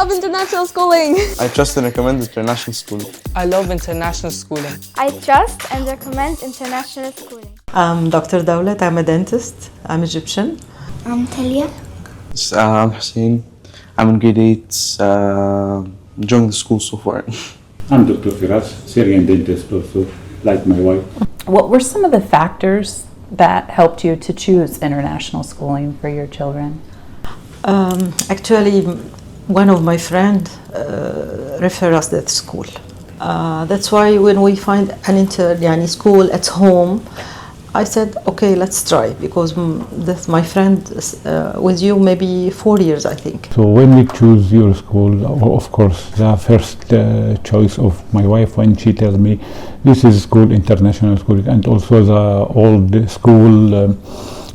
love international schooling. I trust and recommend international schooling. I love international schooling. I trust and recommend international schooling. I'm Dr. Dawlat, I'm a dentist, I'm Egyptian. I'm Talia. I'm Hussein. I'm in grade 8, enjoying the school so far. I'm Dr. Firas, Syrian dentist also, like my wife. What were some of the factors that helped you to choose international schooling for your children? Actually, one of my friends referred us that school. That's why when we find an school at home, I said, okay, let's try, because my friend with you maybe 4 years, I think. So when we choose your school, of course, the first choice of my wife when she tells me this is school, international school, and also the old school,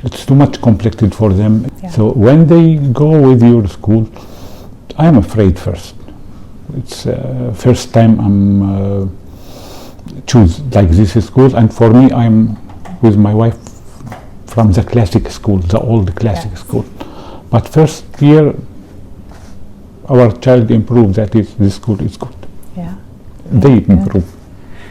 it's too much complicated for them. Yeah. So when they go with your school, I'm afraid first. It's first time I'm choose like this school, and for me, I'm with my wife from the classic school, the old classic school. But first year, our child improved, that is, this school is good. Yeah. They improve.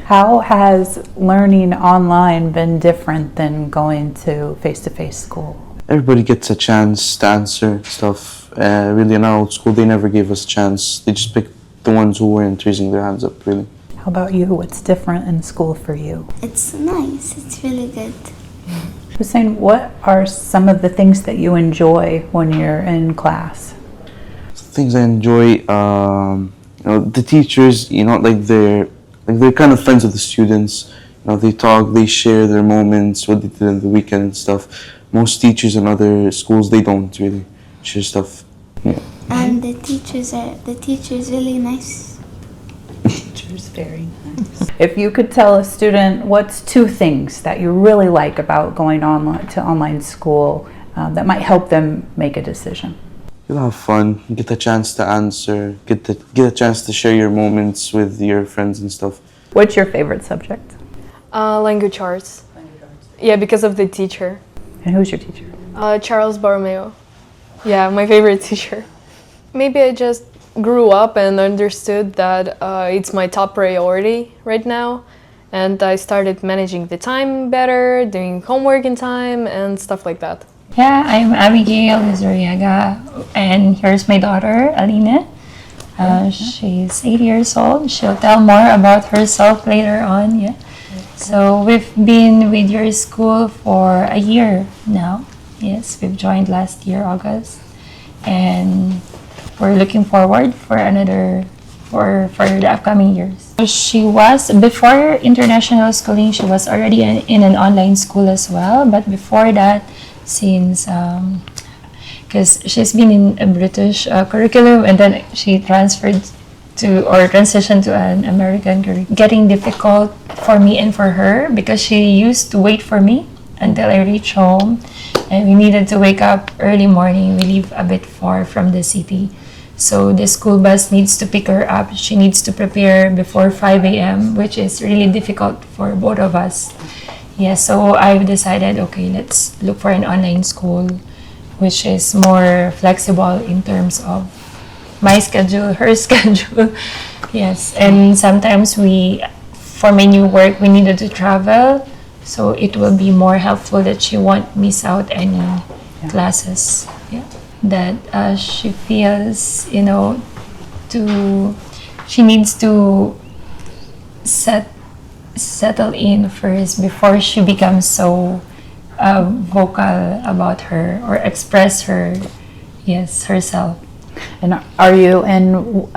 How has learning online been different than going to face-to-face school? Everybody gets a chance to answer stuff. Really, in our old school, they never gave us a chance. They just picked the ones who weren't raising their hands up, really. How about you? What's different in school for you? It's nice. It's really good. Hussein, what are some of the things that you enjoy when you're in class? Things I enjoy, the teachers, they're kind of friends of the students. They talk, they share their moments, what they did in the weekend and stuff. Most teachers in other schools, they don't really share stuff. Yeah. And the teachers really nice. Teachers, very nice. If you could tell a student what's 2 things that you really like about going online school that might help them make a decision. You'll have fun, get a chance to answer, get a chance to share your moments with your friends and stuff. What's your favorite subject? Language arts. Yeah, because of the teacher. And who's your teacher? Charles Borromeo. Yeah, my favorite teacher. Maybe I just grew up and understood that it's my top priority right now, and I started managing the time better, doing homework in time and stuff like that. Yeah, I'm Abigail Zuriaga, and here's my daughter, Alina. She's 8 years old. She'll tell more about herself later on. Yeah. So we've been with your school for a year now. Yes, we've joined last year, August, and we're looking forward for the upcoming years. She was, before international schooling, she was already in an online school as well. But before that, since, because she's been in a British curriculum, and then she transitioned to an American curriculum. Getting difficult for me and for her, because she used to wait for me until I reach home, and we needed to wake up early morning. We live a bit far from the city. So the school bus needs to pick her up. She needs to prepare before 5 a.m., which is really difficult for both of us. Yeah, so I've decided, okay, let's look for an online school, which is more flexible in terms of my schedule, her schedule. Yes, and sometimes for my new work, we needed to travel. So it will be more helpful that she won't miss out any classes. Yeah. That she feels, she needs to settle in first before she becomes so vocal about her or express herself. And are you in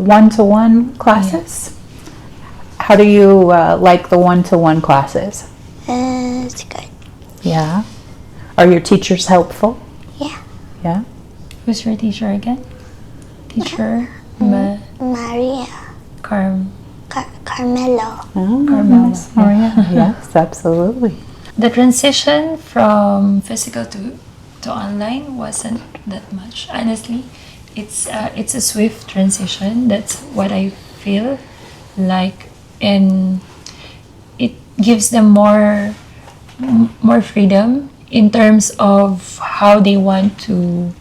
one-to-one classes? Yeah. How do you like the one-to-one classes? It's good. Yeah. Are your teachers helpful? Yeah. Yeah. Who's your teacher again? Teacher? Maria. Carmelo. Oh, Carmelo. Maria. Yes, absolutely. The transition from physical to online wasn't that much. Honestly, it's a swift transition. That's what I feel like, and it gives them more freedom in terms of how they want to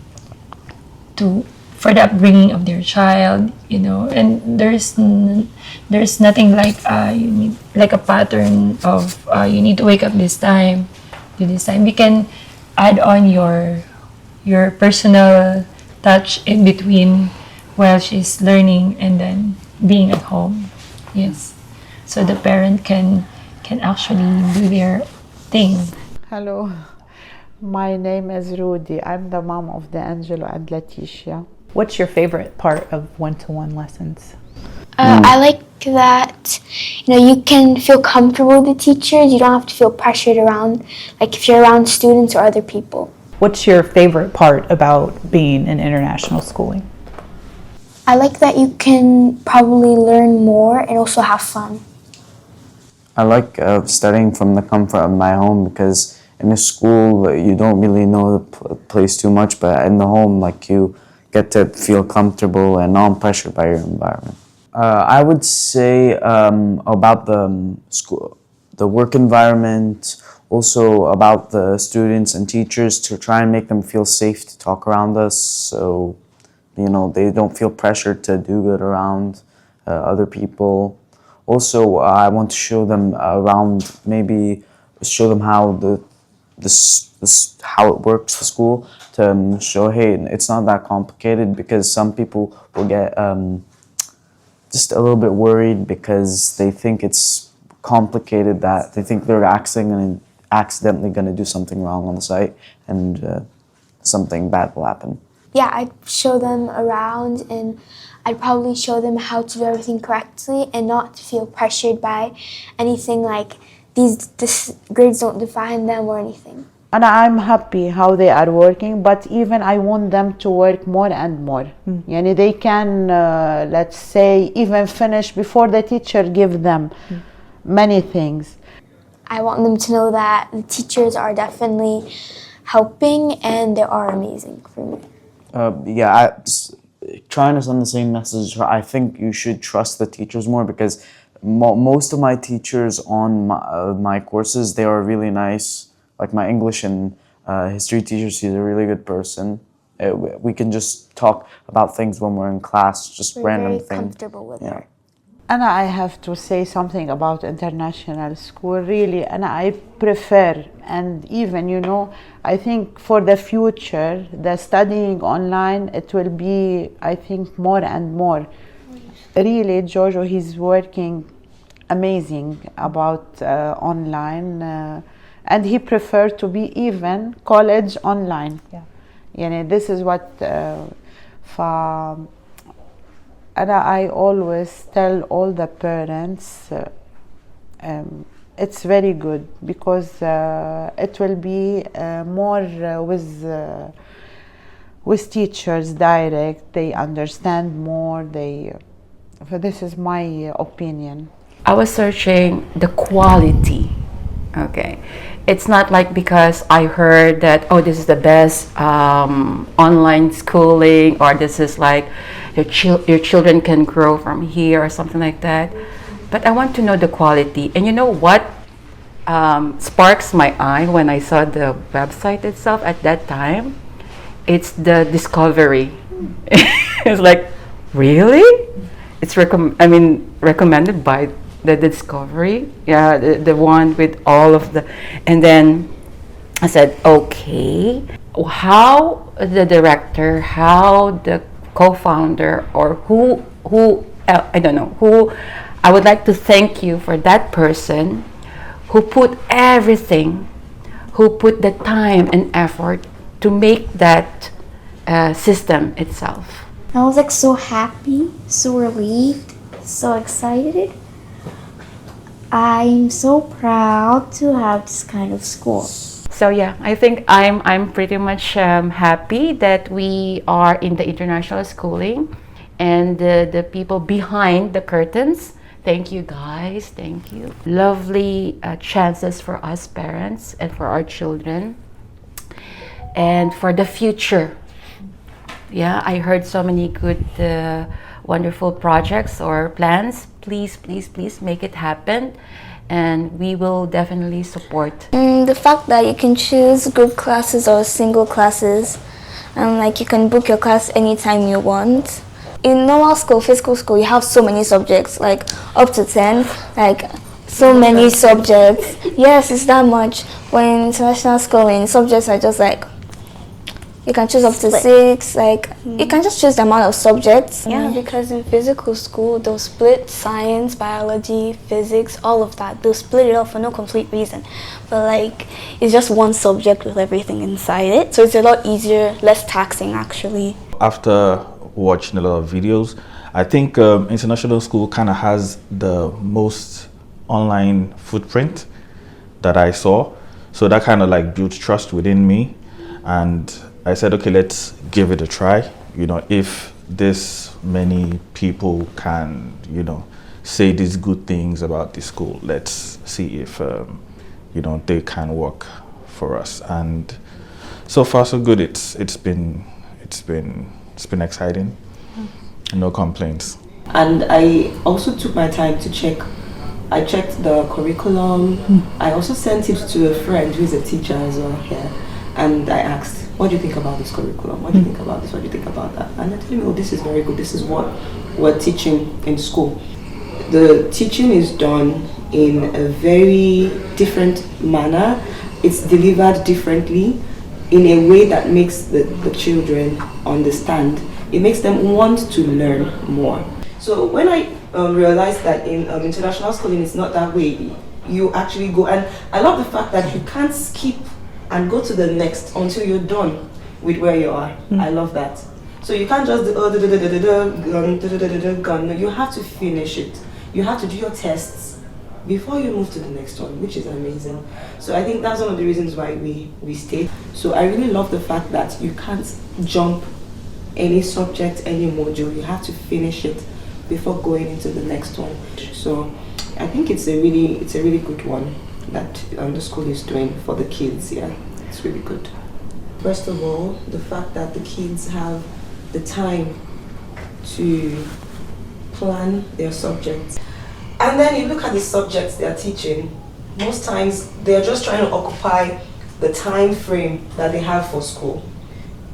for the upbringing of their child, you know. And there's nothing like you need like a pattern of you need to wake up this time, do this time. You can add on your personal touch in between while she's learning and then being at home. Yes, so the parent can actually do their thing. Hello, my name is Rudy. I'm the mom of the Angelo and Leticia. What's your favorite part of one-to-one lessons? I like that, you can feel comfortable with the teachers. You don't have to feel pressured around, like if you're around students or other people. What's your favorite part about being in international schooling? I like that you can probably learn more and also have fun. I like studying from the comfort of my home, because in a school you don't really know the place too much, but in the home, like, you get to feel comfortable and not pressured by your environment. I would say about the school, the work environment, also about the students and teachers, to try and make them feel safe to talk around us, so they don't feel pressured to do good around other people. Also, I want to show them around, maybe show them how how it works, the school, to show, hey, it's not that complicated, because some people will get just a little bit worried because they think it's complicated, that they think they're accidentally going to do something wrong on the site, and something bad will happen. Yeah, I'd show them around, and I'd probably show them how to do everything correctly and not to feel pressured by anything like these grades don't define them or anything. And I'm happy how they are working, but even I want them to work more and more. Yani they can, let's say, even finish before the teacher give them many things. I want them to know that the teachers are definitely helping and they are amazing for me. Trying to send the same message. I think you should trust the teachers more, because most of my teachers on my courses, they are really nice. Like my English and history teacher, she's a really good person. We can just talk about things when we're in class, just random things. We're very comfortable with her. And I have to say something about international school, really, and I prefer, and even, I think for the future, the studying online, it will be, I think, more and more. Really, Jojo, he's working amazing about online, and he preferred to be even college online. This is what, and I always tell all the parents, it's very good, because it will be more with teachers direct. They understand more. This is my opinion. I was searching the quality. Okay, it's not like because I heard that, oh, this is the best online schooling, or this is like your children can grow from here or something like that. But I want to know the quality. And you know what sparks my eye when I saw the website itself at that time? It's the discovery. It's like, really? It's recommended by the Discovery, the one with all of the, and then I said, okay, how the director, how the co-founder, or who I don't know, who, I would like to thank you for that person who put everything, who put the time and effort to make that system itself. I was like so happy, so relieved, so excited. I'm so proud to have this kind of school. So yeah, I think I'm pretty much happy that we are in the international schooling, and the people behind the curtains. Thank you guys, thank you. Lovely chances for us parents and for our children, and for the future. Yeah, I heard so many good, wonderful projects or plans. Please, please, please make it happen, and we will definitely support. The fact that you can choose group classes or single classes, and like you can book your class anytime you want. In normal school, physical school, you have so many subjects, like up to 10, like so many subjects. Yes, it's that much. When in international schooling, subjects are just like, you can choose up to 6, like you can just choose the amount of subjects. Yeah, because in physical school, they'll split science, biology, physics, all of that. They'll split it up for no complete reason. But like, it's just one subject with everything inside it. So it's a lot easier, less taxing actually. After watching a lot of videos, I think international school kind of has the most online footprint that I saw. So that kind of like built trust within me. And I said, okay, let's give it a try. You know, if this many people can, you know, say these good things about the school, let's see if, you know, they can work for us. And so far, so good. It's been exciting. No complaints. And I also took my time to check. I checked the curriculum. I also sent it to a friend who is a teacher as well here. And I asked, what do you think about this curriculum? What do you think about this? What do you think about that? And they told me, oh, this is very good. This is what we're teaching in school. The teaching is done in a very different manner. It's delivered differently in a way that makes the children understand. It makes them want to learn more. So when I realized that in international schooling it's not that way, you actually go, and I love the fact that you can't skip and go to the next until you're done with where you are. I love that. So you can't just gun. You have to finish it. You have to do your tests before you move to the next one, which is amazing. So I think that's one of the reasons why we stayed. So I really love the fact that you can't jump any subject, any module. You have to finish it before going into the next one. So I think it's a really good one that the school is doing for the kids. Yeah, it's really good. First of all, the fact that the kids have the time to plan their subjects. And then you look at the subjects they are teaching, most times they're just trying to occupy the time frame that they have for school.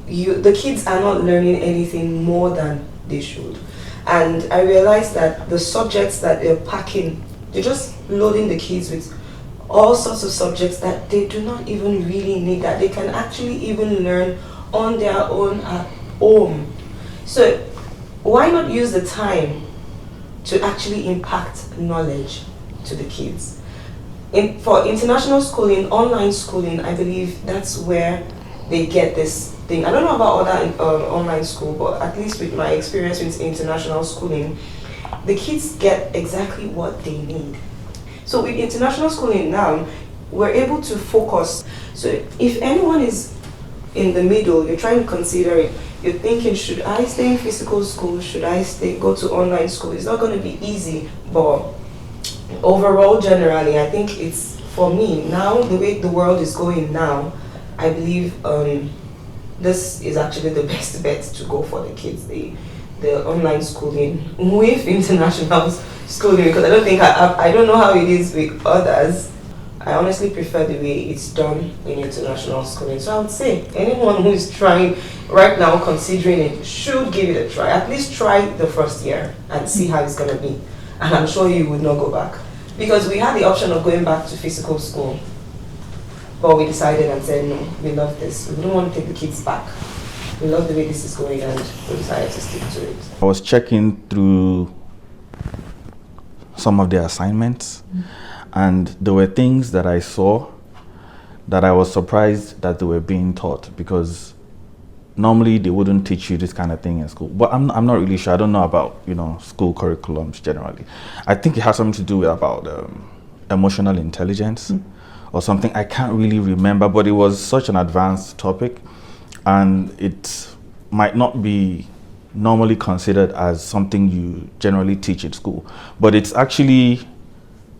The kids are not learning anything more than they should. And I realized that the subjects that they're packing, they're just loading the kids with all sorts of subjects that they do not even really need, that they can actually even learn on their own at home. So why not use the time to actually impact knowledge to the kids? For international schooling, online schooling, I believe that's where they get this thing. I don't know about other online school, but at least with my experience with international schooling, the kids get exactly what they need. So with international schooling now, we're able to focus. So if anyone is in the middle, you're trying to consider it, you're thinking, should I stay in physical school? Should I go to online school? It's not going to be easy, but overall, generally, I think it's, for me, now, the way the world is going now, I believe this is actually the best bet to go for the kids, the online schooling with international schooling, because I don't think, I don't know how it is with others. I honestly prefer the way it's done in international schooling. So I would say anyone who is trying right now, considering it, should give it a try. At least try the first year and see how it's going to be. And I'm sure you would not go back. Because we had the option of going back to physical school, but we decided and said, no, we love this. We don't want to take the kids back. We love the way this is going, and we decided to stick to it. I was checking through some of their assignments, and there were things that I saw that I was surprised that they were being taught, because normally they wouldn't teach you this kind of thing in school. But I'm not really sure. I don't know about, you know, school curriculums generally. I think it has something to do with about emotional intelligence or something. I can't really remember, but it was such an advanced topic, and it might not be normally considered as something you generally teach in school, but it's actually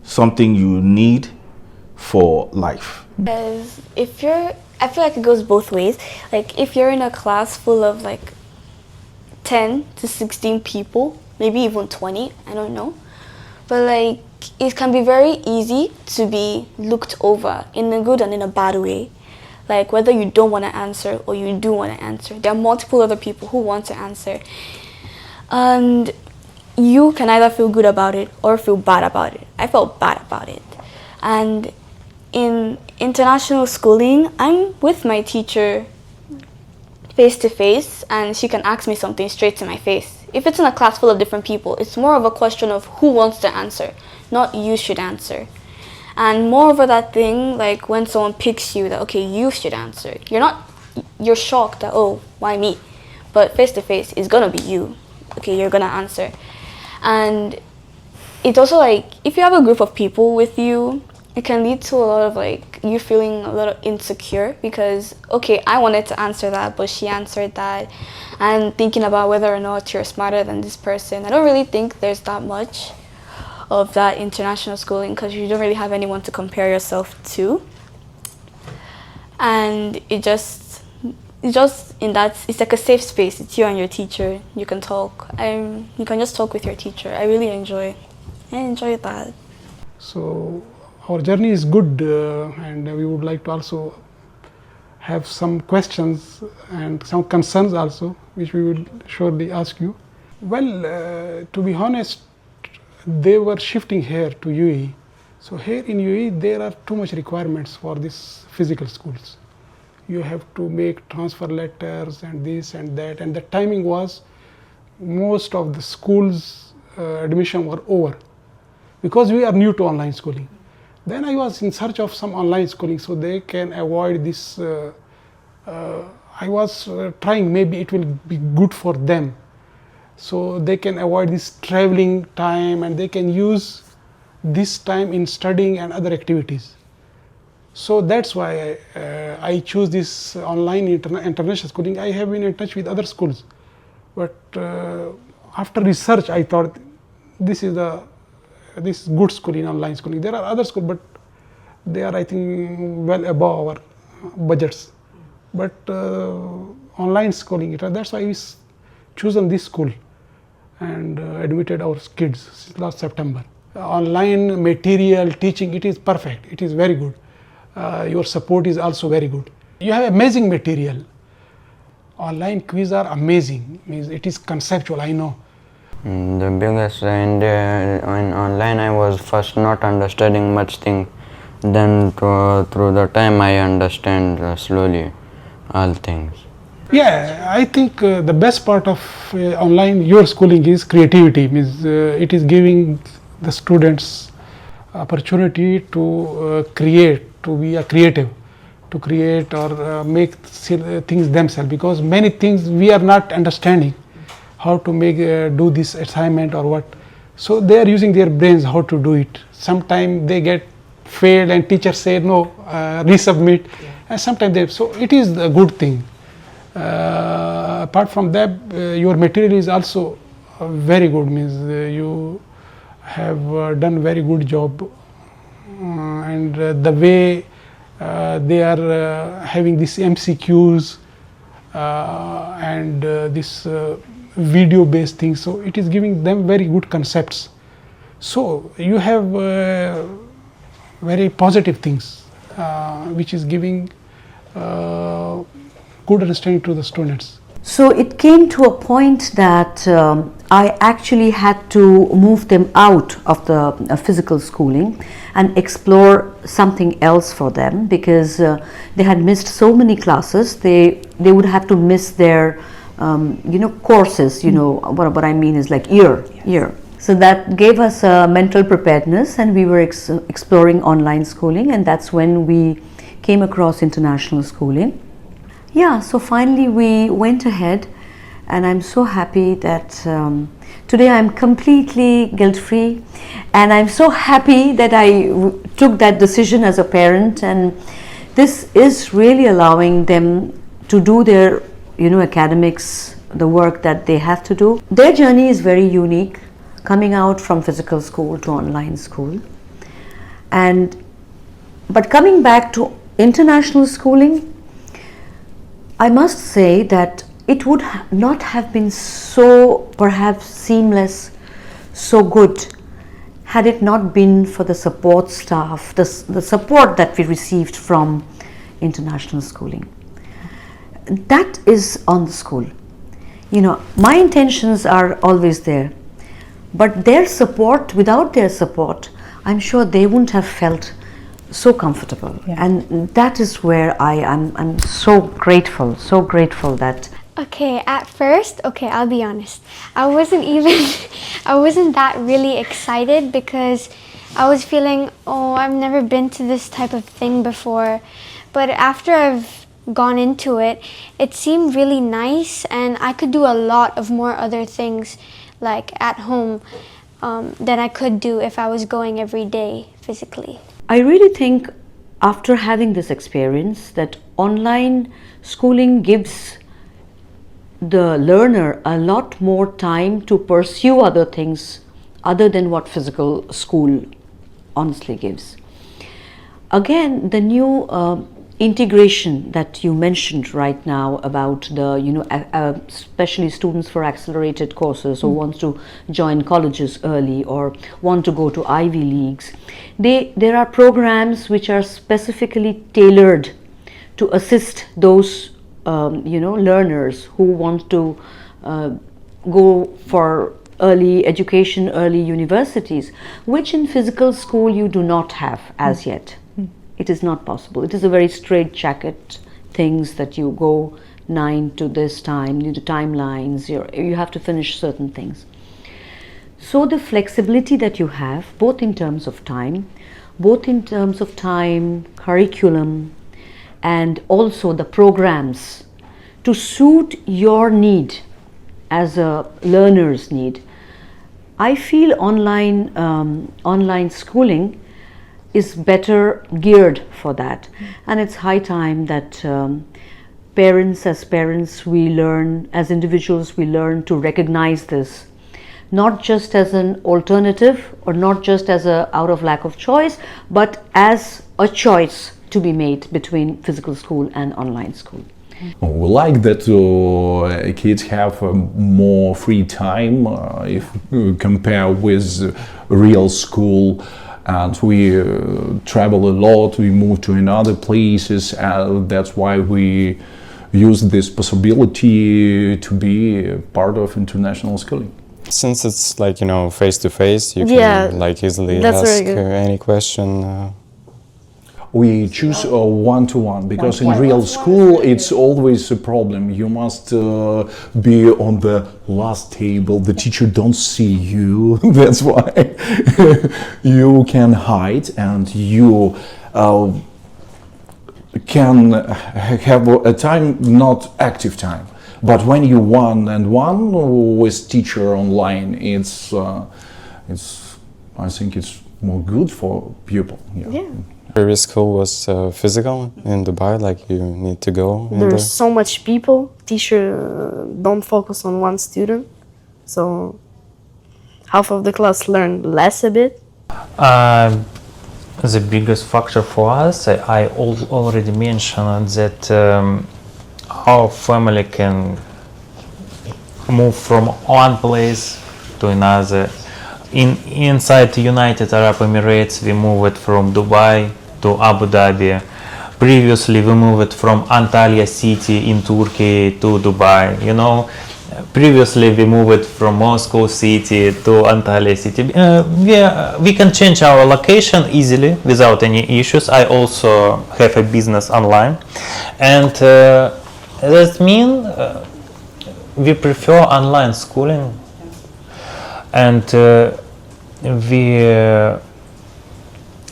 something you need for life. Because I feel like it goes both ways. Like if you're in a class full of like 10 to 16 people, maybe even 20, I don't know. But like it can be very easy to be looked over in a good and in a bad way. Like whether you don't want to answer or you do want to answer, there are multiple other people who want to answer. And you can either feel good about it or feel bad about it. I felt bad about it. And in international schooling, I'm with my teacher face to face, and she can ask me something straight to my face. If it's in a class full of different people, it's more of a question of who wants to answer, not you should answer. And moreover, that thing, like when someone picks you that, okay, you should answer, you're shocked that, oh, why me? But face to face, it's gonna be you. Okay, you're gonna answer. And it's also like, if you have a group of people with you, it can lead to a lot of like, you feeling a little insecure because, okay, I wanted to answer that, but she answered that. And thinking about whether or not you're smarter than this person. I don't really think there's that much of that international schooling because you don't really have anyone to compare yourself to. And it's like a safe space. It's you and your teacher. You can talk. You can just talk with your teacher. I really enjoy that. So our journey is good, and we would like to also have some questions and some concerns also, which we will surely ask you. Well, to be honest, they were shifting here to UAE. So here in UAE, there are too much requirements for these physical schools. You have to make transfer letters and this and that, and the timing was most of the schools admission were over because we are new to online schooling. Then I was in search of some online schooling so they can avoid this. I was trying, maybe it will be good for them, so they can avoid this traveling time and they can use this time in studying and other activities. So that's why I choose this online international schooling. I have been in touch with other schools, but after research I thought this is good school in online schooling. There are other schools, but they are, I think, well above our budgets. But online schooling, that's why we chosen this school and admitted our kids since last September. Online material teaching, it is perfect. It is very good. Your support is also very good. You have amazing material. Online quiz are amazing. Means it is conceptual, I know. The biggest in online, I was first not understanding much thing. Then through the time I understand slowly all things. Yeah, I think the best part of online your schooling is creativity. Means it is giving the students opportunity to create, to be a creative, to create or make things themselves, because many things we are not understanding how to make do this assignment or what. So they are using their brains how to do it. Sometimes they get failed and teachers say no, resubmit, and sometimes they. So it is a good thing. Apart from that, your material is also very good. Means you have done very good job, and the way they are having these MCQs and this video based things, so it is giving them very good concepts. So you have very positive things which is giving good understanding to the students. So it came to a point that I actually had to move them out of the physical schooling and explore something else for them, because they had missed so many classes. They would have to miss their courses. What I mean is like year. So that gave us a mental preparedness, and we were exploring online schooling, and that's when we came across international schooling. Yeah, so finally we went ahead, and I'm so happy that today I'm completely guilt-free, and I'm so happy that I took that decision as a parent, and this is really allowing them to do their academics, the work that they have to do. Their journey is very unique, coming out from physical school to online school. But coming back to international schooling, I must say that it would not have been so perhaps seamless, so good, had it not been for the support staff, the support that we received from international schooling. That is on the school. You know, my intentions are always there, but their support, without their support, I'm sure they wouldn't have felt so comfortable. And that is where I'm so grateful that. Okay, at first, I'll be honest. I wasn't that really excited because I was feeling, I've never been to this type of thing before. But after I've gone into it, it seemed really nice, and I could do a lot of more other things like at home than I could do if I was going every day physically. I really think after having this experience that online schooling gives the learner a lot more time to pursue other things other than what physical school honestly gives. Again, the new integration that you mentioned right now about the, especially students for accelerated courses who want to join colleges early or want to go to Ivy Leagues, there are programs which are specifically tailored to assist those learners who want to go for early education, early universities, which in physical school you do not have as yet. It is not possible. It is a very straitjacket things that you go 9 to this time, the timelines, you have to finish certain things. So the flexibility that you have, both in terms of time, curriculum, and also the programs to suit your need as a learner's need. I feel online schooling is better geared for that, and it's high time that as parents we learn, as individuals we learn to recognize this, not just as an alternative or not just as out of lack of choice, but as a choice to be made between physical school and online school. We like that kids have more free time if we compare with real school, and we travel a lot, we move to another places, that's why we use this possibility to be part of international schooling. Since it's like, face to face, you can like easily ask any question. We choose one-to-one because in real school it's always a problem. You must be on the last table. The teacher don't see you. That's why you can hide and you can have a time, not active time. But when you one-on-one with teacher online, I think it's more good for people. Yeah. Previous school was physical in Dubai, like you need to go. There's so much people, teacher don't focus on one student, so half of the class learn less a bit. The biggest factor for us, I already mentioned that our family can move from one place to another. Inside the United Arab Emirates, we moved from Dubai to Abu Dhabi. Previously, we moved from Antalya city in Turkey to Dubai. Previously we moved from Moscow city to Antalya city. We can change our location easily without any issues. I also have a business online, and that means we prefer online schooling, and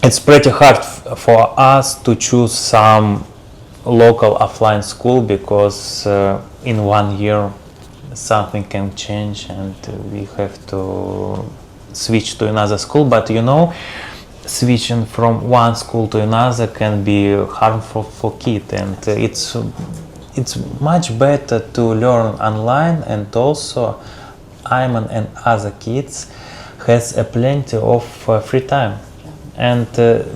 it's pretty hard for us to choose some local offline school because in 1 year something can change and we have to switch to another school. But switching from one school to another can be harmful for kids, and it's much better to learn online. And also Ayman and other kids has plenty of free time, and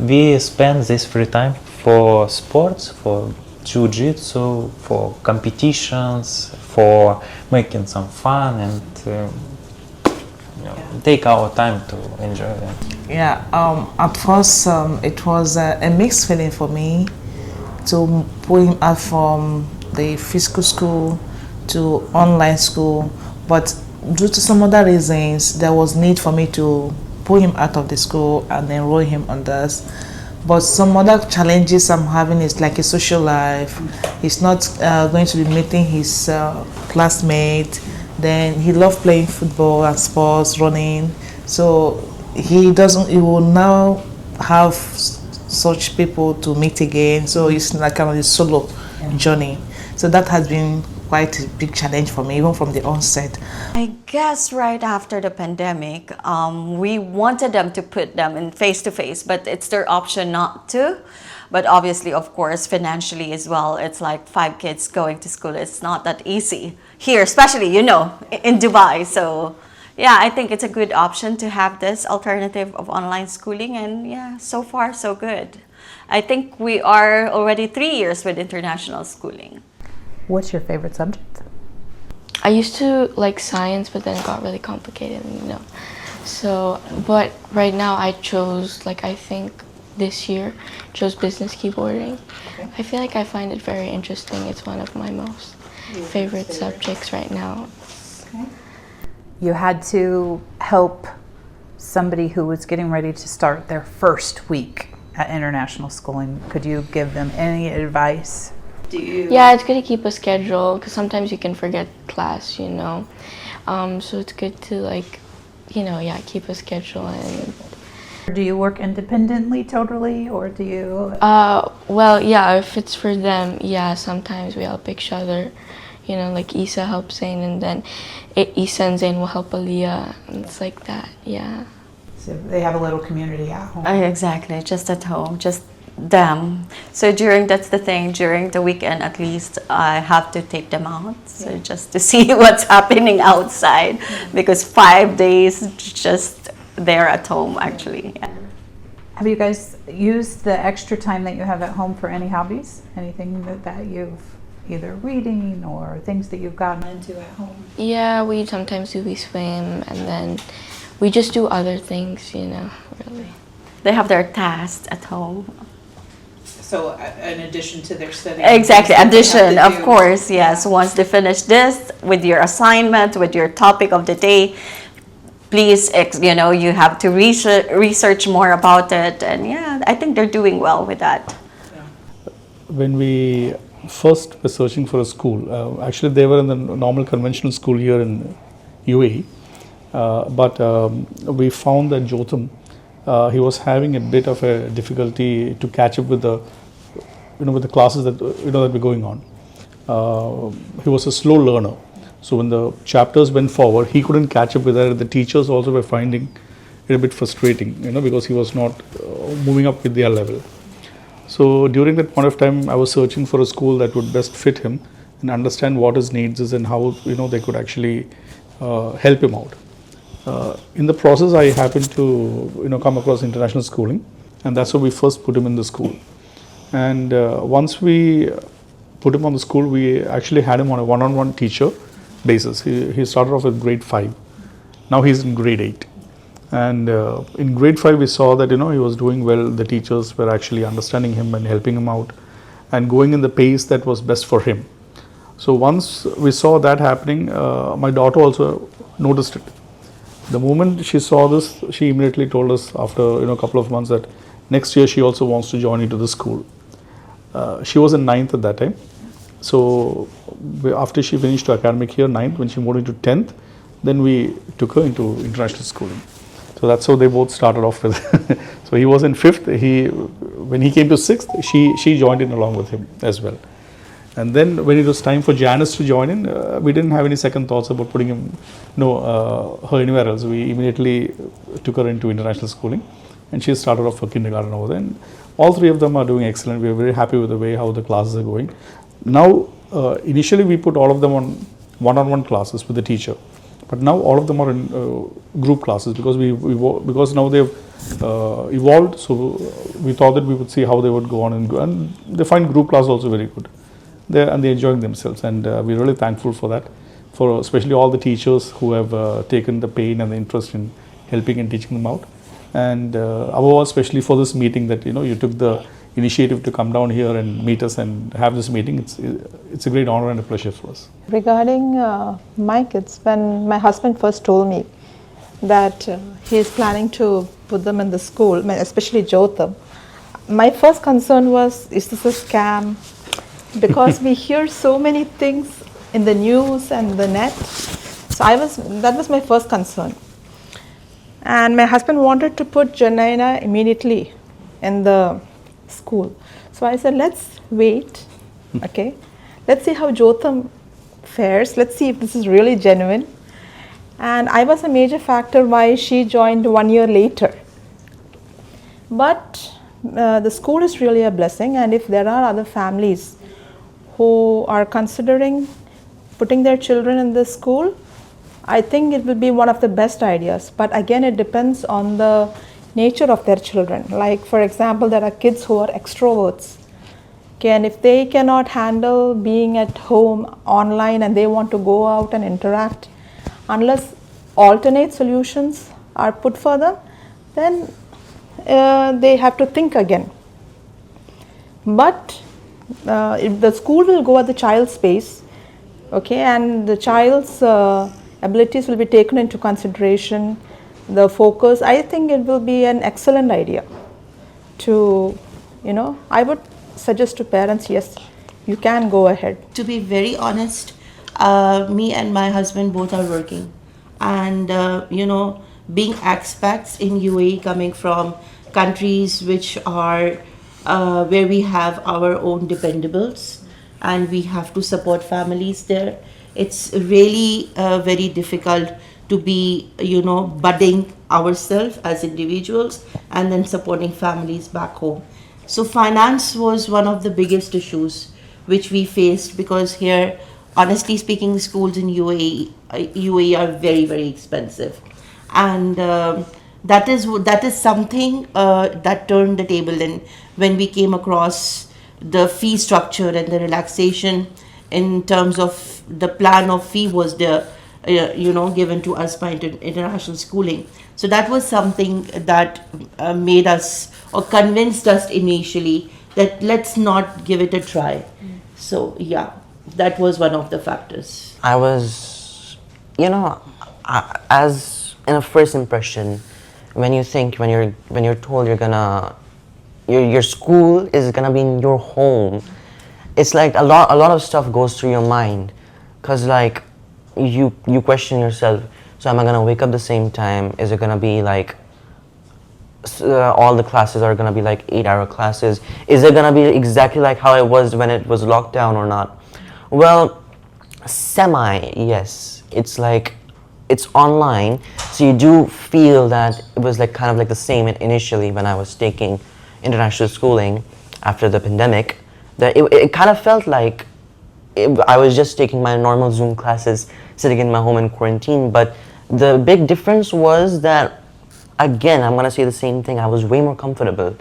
we spend this free time for sports, for jiu-jitsu, for competitions, for making some fun, and take our time to enjoy it. At first it was a mixed feeling for me. to pull him out from the physical school to online school, but due to some other reasons, there was need for me to pull him out of the school and enroll him on this. But some other challenges I'm having is like a social life. He's not going to be meeting his classmates. Then he loves playing football and sports, running. So he will now have such people to meet again. So it's like kind of a solo journey. So that has been quite a big challenge for me, even from the onset. I guess right after the pandemic, we wanted them to put them in face-to-face, but it's their option not to. But obviously, of course, financially as well, it's like 5 kids going to school. It's not that easy here, especially, you know, in Dubai. So yeah, I think it's a good option to have this alternative of online schooling, and yeah, so far so good. I think we are already 3 years with international schooling. What's your favorite subject? I used to like science, but then it got really complicated, you know. So, but right now I chose, like, I think this year, chose business keyboarding. Okay. I feel like I find it very interesting. It's one of my most favorite subjects right now. Okay. You had to help somebody who was getting ready to start their first week at international schooling. Could you give them any advice? Yeah, it's good to keep a schedule because sometimes you can forget class, you know. So it's good to, like, you know, yeah, keep a schedule. And do you work independently totally, or do you? Well, yeah, if it's for them, yeah, sometimes we help each other. You know, like Isa helps Zain, and then Isa and Zain will help Aliyah, and it's like that, yeah. So they have a little community at home. Exactly, just at home, just them. So that's the thing, during the weekend at least, I have to take them out, so just to see what's happening outside, because 5 days just there at home actually. Yeah. Have you guys used the extra time that you have at home for any hobbies? Anything that you've either reading or things that you've gotten into at home? Yeah, we sometimes we swim, and then we just do other things, you know, really. They have their tasks at home. So in addition to their studying? Exactly, addition, of course, yes. Once they finish this, with your assignment, with your topic of the day, please, you know, you have to research more about it. And yeah, I think they're doing well with that. When we first were searching for a school, actually they were in the normal conventional school here in UAE, but we found that Jotham, he was having a bit of a difficulty to catch up with the, you know, with the classes that, you know, that were going on. He was a slow learner, so when the chapters went forward, he couldn't catch up with it. The teachers also were finding it a bit frustrating, you know, because he was not moving up with their level. So during that point of time, I was searching for a school that would best fit him and understand what his needs is and how, you know, they could actually help him out. In the process, I happened to, you know, come across international schooling, and that's why we first put him in the school. And once we put him on the school, we actually had him on a one-on-one teacher basis. He started off with grade 5. Now he's in grade 8. And in grade 5, we saw that, you know, he was doing well. The teachers were actually understanding him and helping him out and going in the pace that was best for him. So once we saw that happening, my daughter also noticed it. The moment she saw this, she immediately told us after, you know, a couple of months that next year she also wants to join into the school. She was in 9th at that time. So after she finished her academic year, 9th, when she moved into 10th, then we took her into international schooling. So that's how they both started off with. So he was in 5th. When he came to 6th, she joined in along with him as well. And then when it was time for Janice to join in, we didn't have any second thoughts about putting her anywhere else. We immediately took her into international schooling, and she started off for kindergarten over there. And all 3 of them are doing excellent. We are very happy with the way how the classes are going. Now, initially we put all of them on one-on-one classes with the teacher, but now all of them are in group classes because because now they've evolved. So we thought that we would see how they would go on, and they find group class also very good. They're enjoying themselves, and we're really thankful for that, for especially all the teachers who have taken the pain and the interest in helping and teaching them out. And above all, especially for this meeting, that, you know, you took the initiative to come down here and meet us and have this meeting. It's a great honor and a pleasure for us. Regarding my kids, when my husband first told me that he is planning to put them in the school, especially Jotham, my first concern was, is this a scam? Because we hear so many things in the news and the net. So that was my first concern. And my husband wanted to put Janina immediately in the school. So I said, let's wait, okay? Let's see how Jotham fares. Let's see if this is really genuine. And I was a major factor why she joined 1 year later. But the school is really a blessing, and if there are other families who are considering putting their children in this school, I think it will be one of the best ideas. But again, it depends on the nature of their children. Like, for example, there are kids who are extroverts. Okay, and if they cannot handle being at home online and they want to go out and interact, unless alternate solutions are put for them, then they have to think again. But if the school will go at the child's pace, okay, and the child's abilities will be taken into consideration, the focus, I think it will be an excellent idea to, I would suggest to parents, yes, you can go ahead. To be very honest, me and my husband both are working, and being expats in UAE, coming from countries which are where we have our own dependables and we have to support families there, it's really very difficult to be budding ourselves as individuals and then supporting families back home. So finance was one of the biggest issues which we faced, because here, honestly speaking, schools in UAE are very, very expensive, and that is something that turned the table in when we came across the fee structure and the relaxation in terms of the plan of fee was there, given to us by international schooling. So that was something that made us, or convinced us initially, that let's not give it a try. So yeah, that was one of the factors. I was, as in a first impression, when you're told your school is gonna be in your home, it's like a lot of stuff goes through your mind, cause like you question yourself. So am I gonna wake up the same time? Is it gonna be like all the classes are gonna be like 8-hour classes? Is it gonna be exactly like how it was when it was locked down or not? Well, yes. It's like it's online, so you do feel that it was like kind of like the same initially when I was taking international schooling after the pandemic. That it kind of felt like I was just taking my normal Zoom classes, sitting in my home in quarantine. But the big difference was that, again, I'm gonna say the same thing, I was way more comfortable,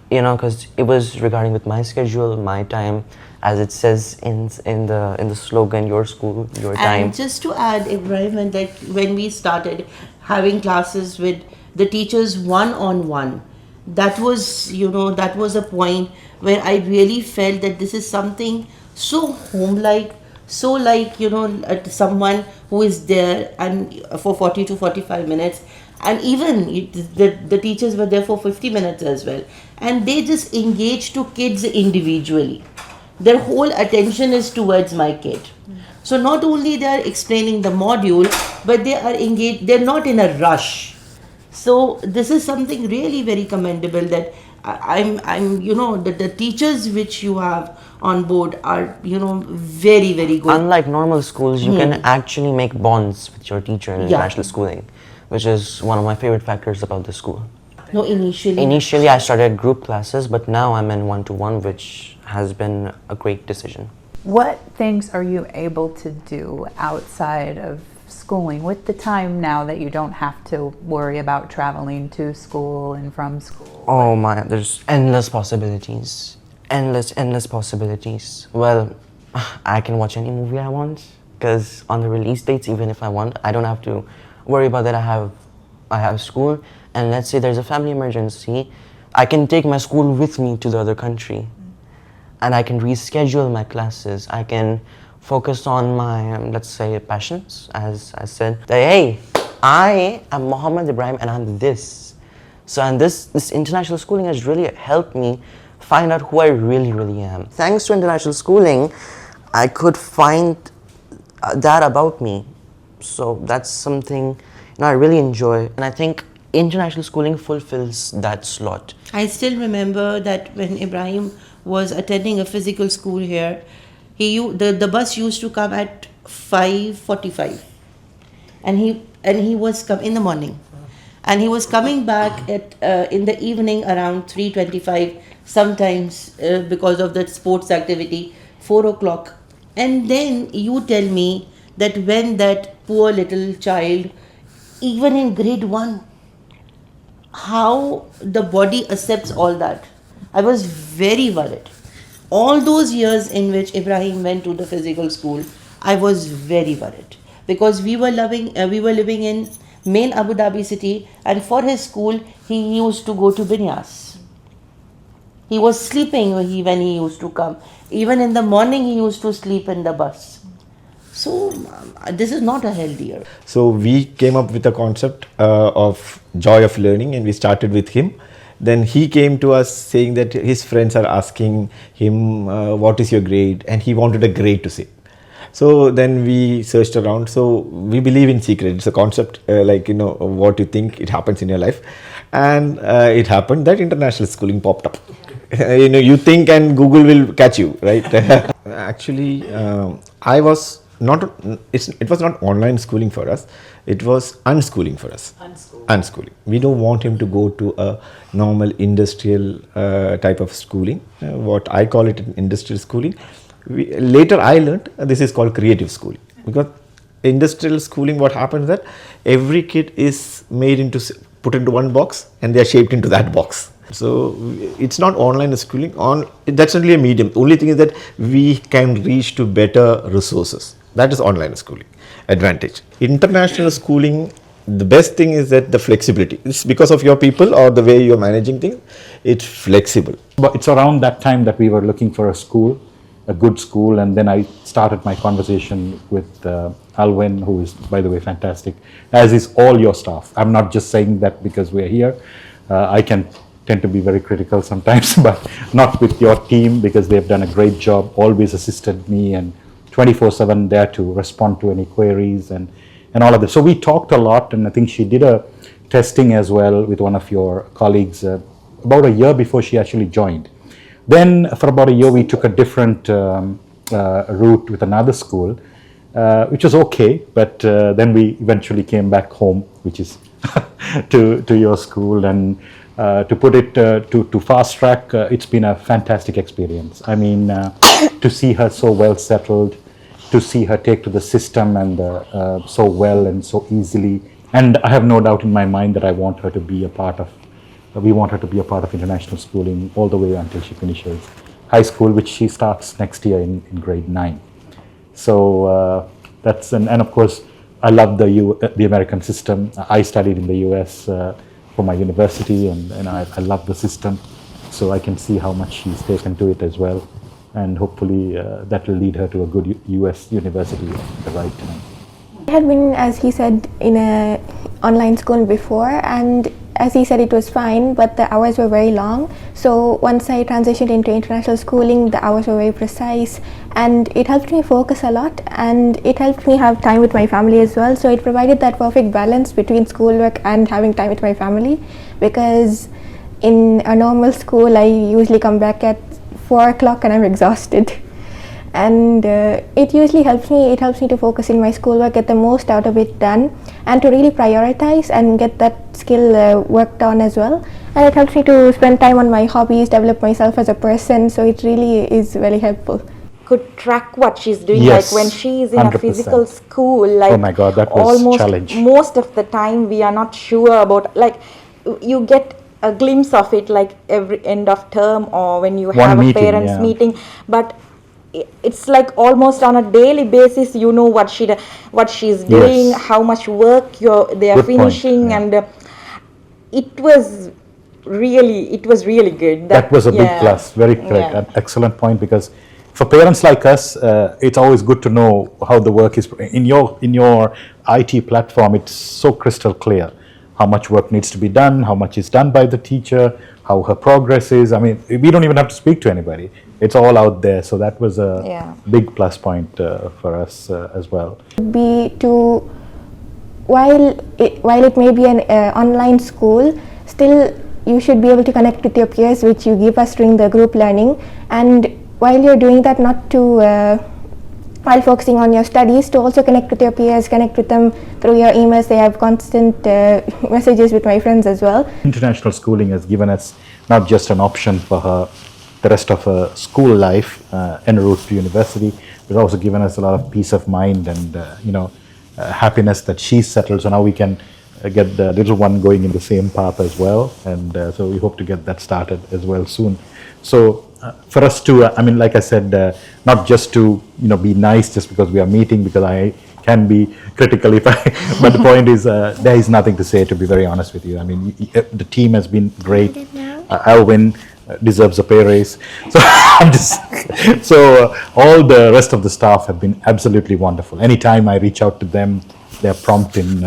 because it was regarding with my schedule, my time, as it says in the slogan, your school, your time. And just to add, Ibrahim, that when we started having classes with the teachers one-on-one, that was a point where I really felt that this is something so home-like, so like, someone who is there and for 40 to 45 minutes. And even the teachers were there for 50 minutes as well. And they just engage to kids individually. Their whole attention is towards my kid. So not only they are explaining the module, but they are engaged, they're not in a rush. So this is something really very commendable, that the teachers which you have on board are, very, very good. Unlike normal schools, you can actually make bonds with your teacher in international schooling, which is one of my favorite factors about the school. No, initially. Initially, I started group classes, but now I'm in one-to-one, which has been a great decision. What things are you able to do outside of schooling with the time now that you don't have to worry about traveling to school and from school? Oh my, there's endless possibilities. Endless possibilities. Well, I can watch any movie I want, because on the release dates, even if I want, I don't have to worry about that I have school. And let's say there's a family emergency, I can take my school with me to the other country, and I can reschedule my classes. I can focus on my, let's say, passions. As I said, that, hey, I am Mohammed Ibrahim and I'm this. So, and this international schooling has really helped me find out who I really, really am. Thanks to international schooling, I could find that about me. So that's something I really enjoy, and I think international schooling fulfills that slot. I still remember that when Ibrahim was attending a physical school here, the bus used to come at 5:45, and he was come in the morning, and he was coming back at in the evening around 3:25. Sometimes because of the sports activity, 4 o'clock. And then you tell me that when that poor little child, even in grade 1, how the body accepts all that. I was very worried. All those years in which Ibrahim went to the physical school, I was very worried, because we were living in main Abu Dhabi city, and for his school he used to go to Binyas. He was sleeping when he used to come. Even in the morning he used to sleep in the bus. So this is not a healthy year. So we came up with a concept of joy of learning, and we started with him. Then he came to us saying that his friends are asking him, what is your grade? And he wanted a grade to say. So then we searched around. So we believe in secret. It's a concept what you think, it happens in your life. And it happened that international schooling popped up. You think and Google will catch you, right? Actually, it was not online schooling for us. It was unschooling for us. Unschooling. We don't want him to go to a normal industrial type of schooling. What I call it industrial schooling. Later I learned this is called creative schooling, because industrial schooling, what happens that every kid is put into one box and they are shaped into that box. So it's not online schooling. That's only a medium. The only thing is that we can reach to better resources. That is online schooling advantage. International schooling, the best thing is that the flexibility. It's because of your people or the way you're managing things. It's flexible. But it's around that time that we were looking for a good school, and then I started my conversation with Alwyn, who is, by the way, fantastic, as is all your staff. I'm not just saying that because we're here. I can tend to be very critical sometimes, but not with your team, because they've done a great job, always assisted me, and 24/7 there to respond to any queries and all of this. So we talked a lot, and I think she did a testing as well with one of your colleagues about a year before she actually joined. Then for about a year we took a different route with another school, which was okay, but then we eventually came back home, which is to your school, and to put it to fast track, it's been a fantastic experience. I mean, to see her so well settled, to see her take to the system and so well and so easily, and I have no doubt in my mind that we want her to be a part of international schooling all the way until she finishes high school, which she starts next year in grade 9. So that's and of course I love the American system. I studied in the US for my university, and I love the system, so I can see how much she's taken to it as well, and hopefully that will lead her to a good US university at the right time. I had been, as he said, in a online school before, and as he said, it was fine, but the hours were very long. So once I transitioned into international schooling, the hours were very precise, and it helped me focus a lot, and it helped me have time with my family as well. So it provided that perfect balance between schoolwork and having time with my family, because in a normal school I usually come back at 4 o'clock and I'm exhausted. And it usually helps me to focus in my schoolwork, get the most out of it done, and to really prioritize and get that skill worked on as well. And it helps me to spend time on my hobbies, develop myself as a person, so it really is very helpful. Could track what she's doing, Yes, like when she is in 100%. a physical school, like Oh my God, that was almost challenge. most of the time we are not sure about, like you get a glimpse of it like every end of term or when you have a parents meeting, but it's like almost on a daily basis you know what she's doing, how much work they are finishing, and it was really, it was really good. That was a big plus, very correct, an excellent point, because for parents like us, it's always good to know how the work is. In your IT platform, it's so crystal clear how much work needs to be done, how much is done by the teacher, how her progress is. I mean, we don't even have to speak to anybody. It's all out there. So that was a big plus point for us as well. While it may be an online school, still you should be able to connect with your peers, which you give us during the group learning. And while you're doing that, not to while focusing on your studies, to also connect with your peers, connect with them through your emails. They have constant messages with my friends as well. International schooling has given us not just an option for the rest of her school life en route to university, but also given us a lot of peace of mind and happiness that she's settled. So now we can get the little one going in the same path as well, and so we hope to get that started as well soon. So for us to, I mean, like I said, not just to be nice just because we are meeting, because I can be critical if but the point is there is nothing to say, to be very honest with you. I mean, the team has been great. Alvin deserves a pay raise. So all the rest of the staff have been absolutely wonderful. Anytime I reach out to them, they're prompt in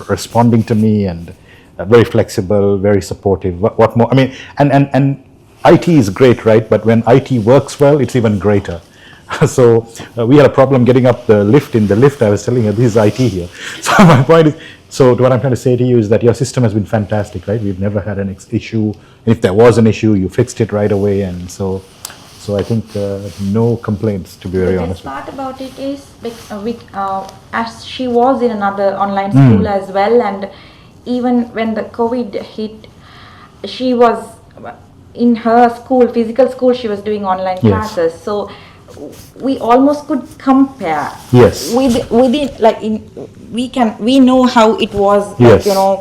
responding to me, and very flexible, very supportive. What more? I mean, and IT is great, right? But when IT works well, it's even greater. So we had a problem getting up the lift. In the lift, I was telling her, this is IT here. So my point is, so what I'm trying to say to you is that your system has been fantastic, right? We've never had an issue. And if there was an issue, you fixed it right away. And so I think no complaints, to be very honest. The best part about it is, as she was in another online school as well, and even when the COVID hit, she was in her school, physical school, she was doing online classes. So we almost could compare. Yes. We know how it was,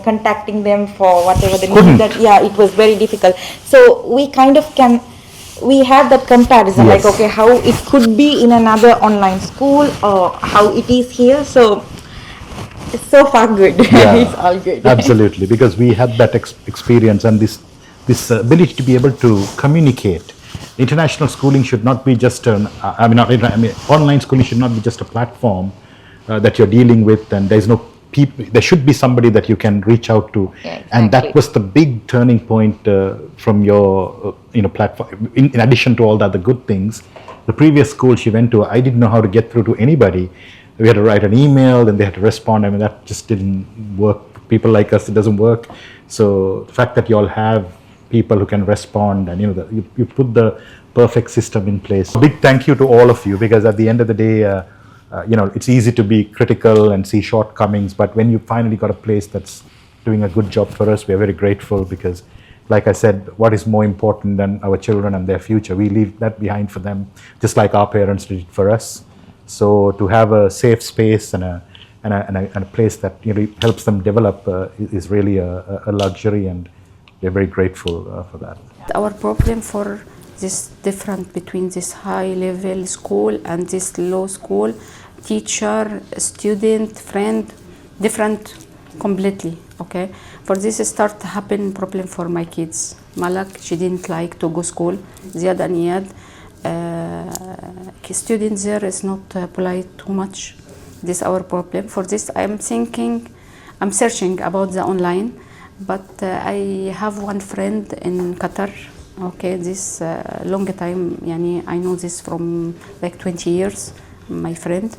contacting them for whatever the need that. Yeah, it was very difficult. So we kind of we had that comparison, like, okay, how it could be in another online school or how it is here. So it's so far good. Yeah, it's all good. Absolutely, because we had that experience and this ability to be able to communicate. International schooling should not be just online schooling should not be just a platform that you're dealing with, and there's no people. There should be somebody that you can reach out to, and that was the big turning point from your platform. In addition to all the other good things, the previous school she went to, I didn't know how to get through to anybody. We had to write an email, then they had to respond. I mean, that just didn't work. People like us, it doesn't work. So the fact that you all have people who can respond, and you put the perfect system in place. A big thank you to all of you, because at the end of the day, it's easy to be critical and see shortcomings, but when you finally got a place that's doing a good job for us, we are very grateful, because like I said, what is more important than our children and their future? We leave that behind for them, just like our parents did it for us. So to have a safe space and a place that helps them develop is really a luxury, and we're very grateful for that. Our problem for this difference between this high level school and this low school, teacher, student, friend, different completely, okay? For this start to happen problem for my kids. Malak, she didn't like to go school. Ziad and Iyad, students there is not polite too much. This is our problem. For this I'm searching about the online, but I have one friend in Qatar. Okay, this long time, I know this from like 20 years, my friend.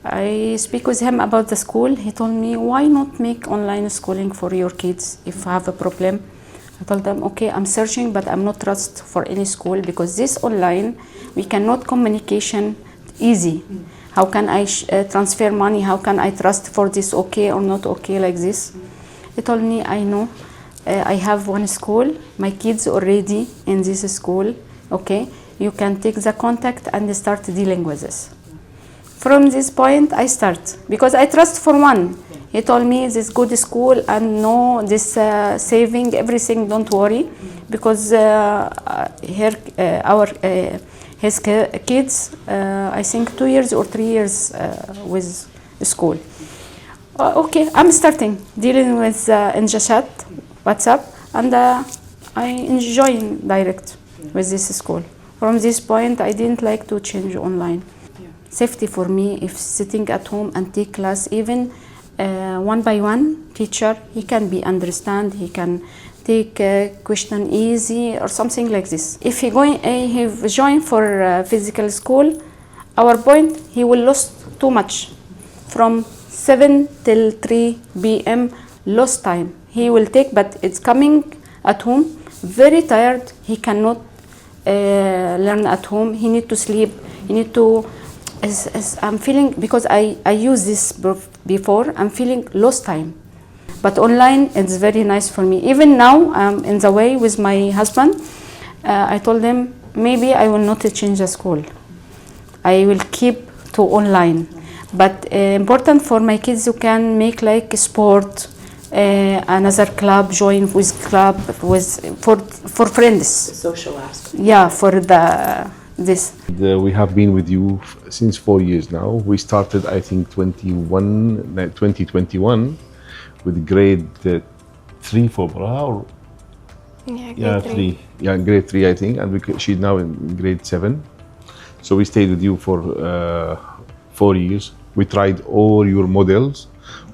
I speak with him about the school. He told me, why not make online schooling for your kids if you have a problem? I told them, okay, I'm searching, but I'm not trust for any school, because this online, we cannot communication easy. How can I transfer money? How can I trust for this okay or not okay like this? He told me, I know. I have one school, my kids already in this school, okay? You can take the contact and start dealing with this. From this point, I start, because I trust for one. He told me this good school and no, this saving, everything, don't worry, because his kids, I think 2 years or 3 years with school. Okay, I'm starting dealing with in the chat, WhatsApp, and I enjoying direct with this school. From this point, I didn't like to change online. Safety for me, if sitting at home and take class, even one by one teacher, he can be understand, he can take a question easy or something like this. If he join for physical school, our point, he will lose too much. From 7 till 3 p.m. lost time. He will take, but it's coming at home, very tired. He cannot learn at home. He need to sleep. He need to, as I'm feeling, because I used this before, I'm feeling lost time. But online, it's very nice for me. Even now, I'm in the way with my husband. I told him, maybe I will not change the school. I will keep to online. But important for my kids who can make like sport, another club, join with club, for friends. The social aspect. Yeah, for this. We have been with you since 4 years now. We started, I think, 2021 with grade 3 for Braha, or grade 3. Yeah, grade 3, I think, and she's now in grade 7. So we stayed with you for 4 years. We tried all your models,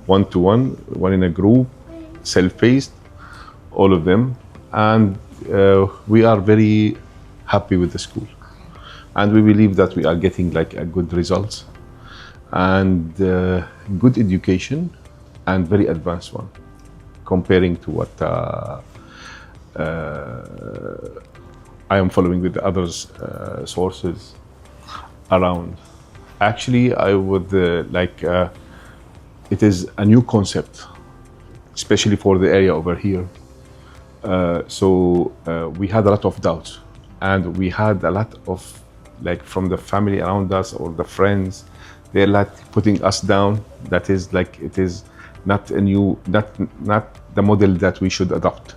one-to-one, one in a group, self-paced, all of them, and we are very happy with the school. And we believe that we are getting like a good results and good education and very advanced one, comparing to what I am following with the others sources around. Actually, I would it is a new concept, especially for the area over here. So we had a lot of doubts, and we had a lot of, like, from the family around us or the friends, they're like putting us down. That is like, it is not a new, not the model that we should adopt.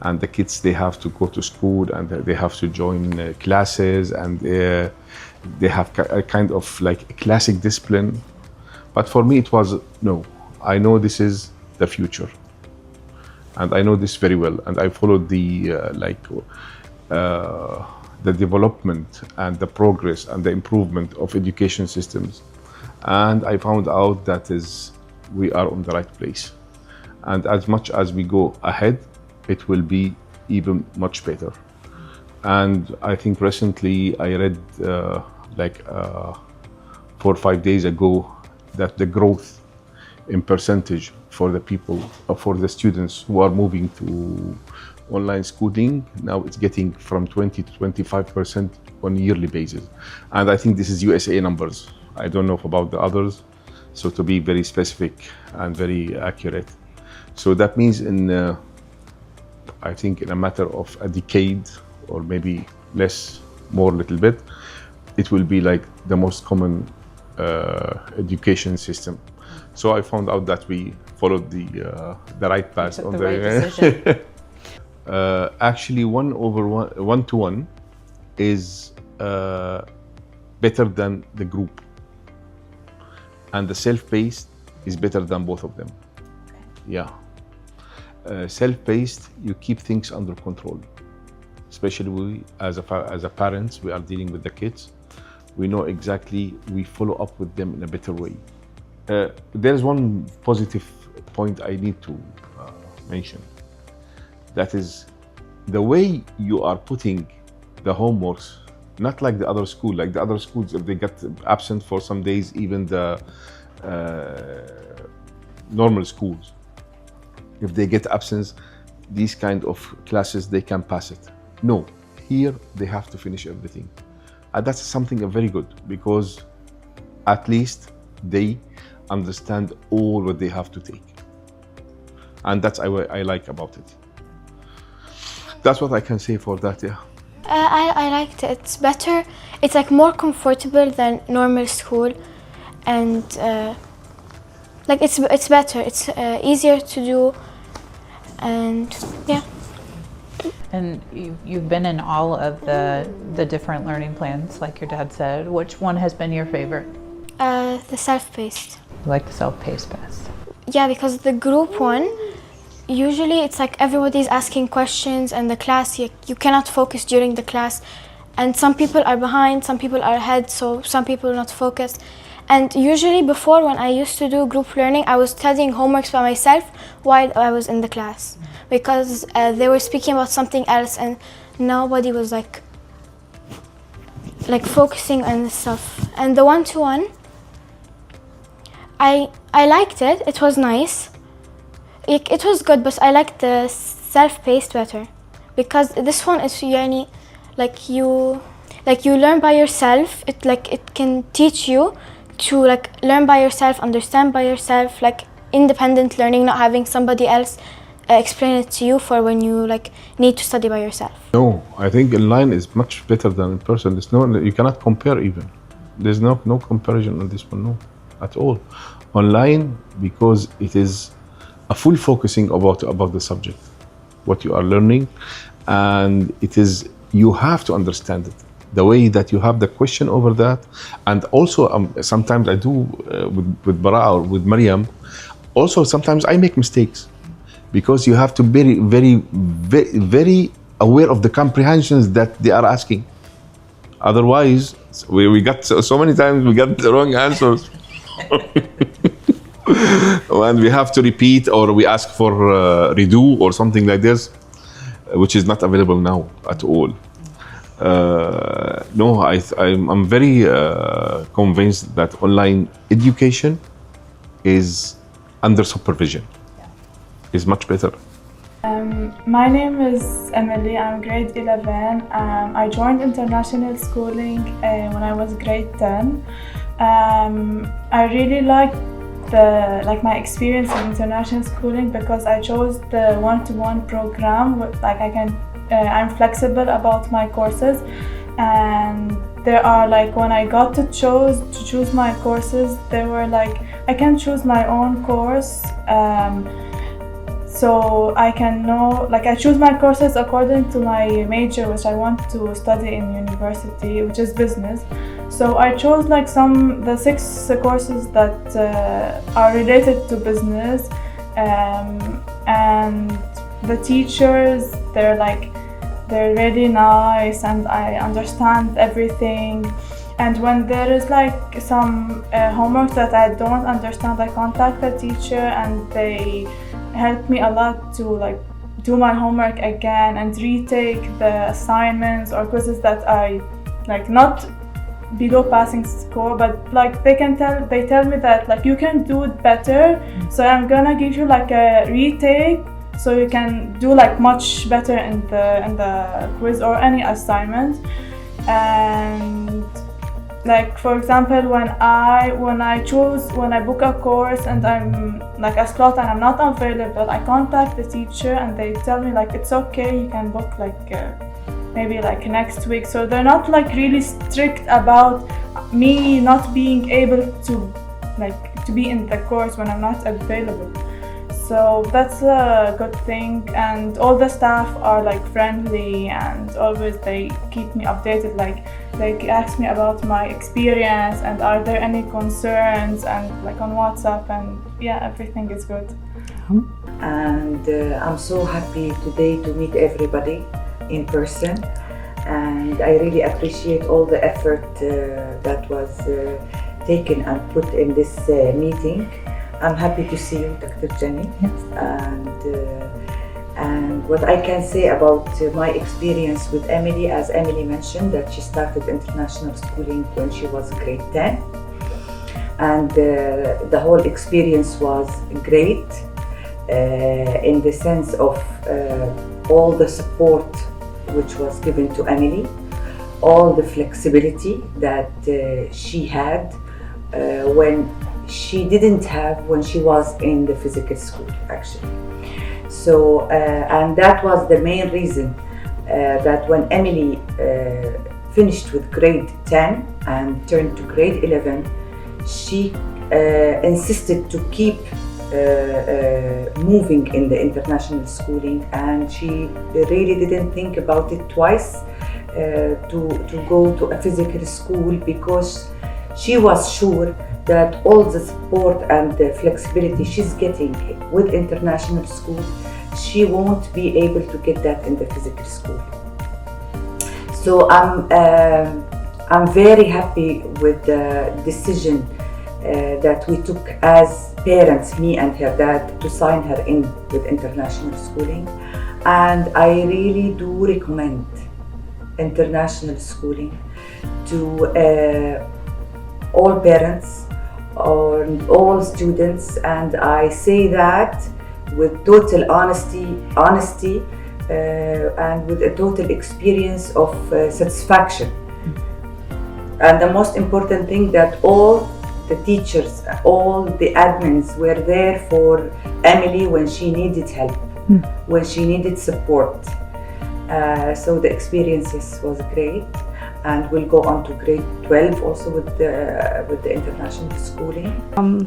And the kids, they have to go to school and they have to join classes, and they have a kind of like a classic discipline. But for me, it was, no, I know this is the future. And I know this very well. And I followed the development and the progress and the improvement of education systems. And I found out that we are on the right place. And as much as we go ahead, it will be even much better. And I think recently I read 4 or 5 days ago that the growth in percentage for the people, for the students who are moving to online schooling, now it's getting from 20 to 25% on a yearly basis. And I think this is USA numbers. I don't know about the others. So to be very specific and very accurate. So that means I think in a matter of a decade, or maybe less, more little bit, it will be like the most common education system. So I found out that we followed the right path. On the right decision. Actually, one-to-one is better than the group, and the self-paced is better than both of them. Yeah. Self-paced, you keep things under control. Especially we, as a parents, we are dealing with the kids. We know exactly, we follow up with them in a better way. There's one positive point I need to mention. That is the way you are putting the homeworks, not like the other school. Like the other schools, if they get absent for some days, even the normal schools, if they get absence, these kind of classes, they can pass it. No, here they have to finish everything. And that's something very good, because at least they understand all what they have to take. And that's what I like about it. That's what I can say for that, yeah. I liked it. It's better. It's like more comfortable than normal school, and like it's better. It's easier to do, and yeah. And you've been in all of the different learning plans, like your dad said. Which one has been your favorite? The self-paced. You like the self-paced best? Yeah, because the group one, usually it's like everybody's asking questions and the class, you cannot focus during the class. And some people are behind, some people are ahead, so some people are not focused. And usually before, when I used to do group learning, I was studying homeworks by myself while I was in the class. Because they were speaking about something else and nobody was like focusing on this stuff. And the one-to-one, I liked it. It was nice. It was good, but I liked the self-paced better, because this one is يعني you learn by yourself. It can teach you to learn by yourself, understand by yourself, independent learning, not having somebody else explain it to you for when you need to study by yourself. No, I think online is much better than in person. There's no, you cannot compare even. There's no comparison on this one, no, at all. Online, because it is a full focusing about the subject, what you are learning, and it is, you have to understand it. The way that you have the question over that, and also sometimes I do with Bara or with Maryam, also sometimes I make mistakes, because you have to be very aware of the comprehensions that they are asking. Otherwise, we got so many times we got the wrong answers. And we have to repeat, or we ask for redo or something like this, which is not available now at all. No, I'm very convinced that online education is under supervision. Is much better. My name is Emily. I'm grade 11. I joined international schooling when I was grade 10. I really liked my experience in international schooling because I chose the one-to-one program. I'm flexible about my courses, and there are when I got to choose my courses, there were I can choose my own course. So I can know, I choose my courses according to my major, which I want to study in university, which is business. So I chose the 6 courses that are related to business, and the teachers, they're really nice, and I understand everything. And when there is some homework that I don't understand, I contact the teacher, and they helped me a lot to do my homework again and retake the assignments or quizzes that I not below passing score, but they tell me that you can do it better, so I'm gonna give you a retake so you can do much better in the quiz or any assignment. And for example, when I book a course and I'm a slot and I'm not available, I contact the teacher and they tell me it's okay, you can book maybe next week. So they're not really strict about me not being able to be in the course when I'm not available. So that's a good thing, and all the staff are friendly, and always they keep me updated. They ask me about my experience and are there any concerns, and on WhatsApp, and yeah, everything is good. And I'm so happy today to meet everybody in person, and I really appreciate all the effort that was taken and put in this meeting. I'm happy to see you, Dr. Jenny. Yes. And what I can say about my experience with Emily, as Emily mentioned, that she started international schooling when she was grade 10. And the whole experience was great in the sense of all the support which was given to Emily, all the flexibility that she had when she didn't have when she was in the physical school, actually. So, and that was the main reason that when Emily finished with grade 10 and turned to grade 11, she insisted to keep moving in the international schooling, and she really didn't think about it twice to go to a physical school, because she was sure that all the support and the flexibility she's getting with international school she won't be able to get that in the physical school. So I'm very happy with the decision that we took as parents, me and her dad, to sign her in with international schooling. And I really do recommend international schooling to all parents or all students, and I say that with total honesty and with a total experience of satisfaction. And the most important thing, that all the teachers, all the admins were there for Emily when she needed help, when she needed support. So the experiences was great, and we'll go on to grade 12 also with the international schooling.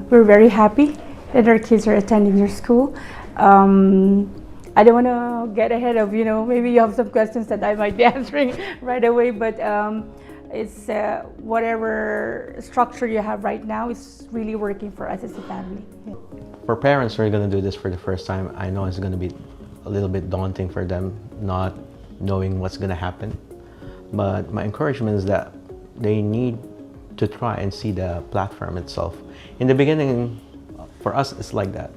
We're very happy that our kids are attending your school. I don't want to get ahead of, maybe you have some questions that I might be answering right away, but it's whatever structure you have right now is really working for us as a family. For parents who are going to do this for the first time, I know it's going to be a little bit daunting for them, not knowing what's going to happen. But my encouragement is that they need to try and see the platform itself. In the beginning, for us, it's like that.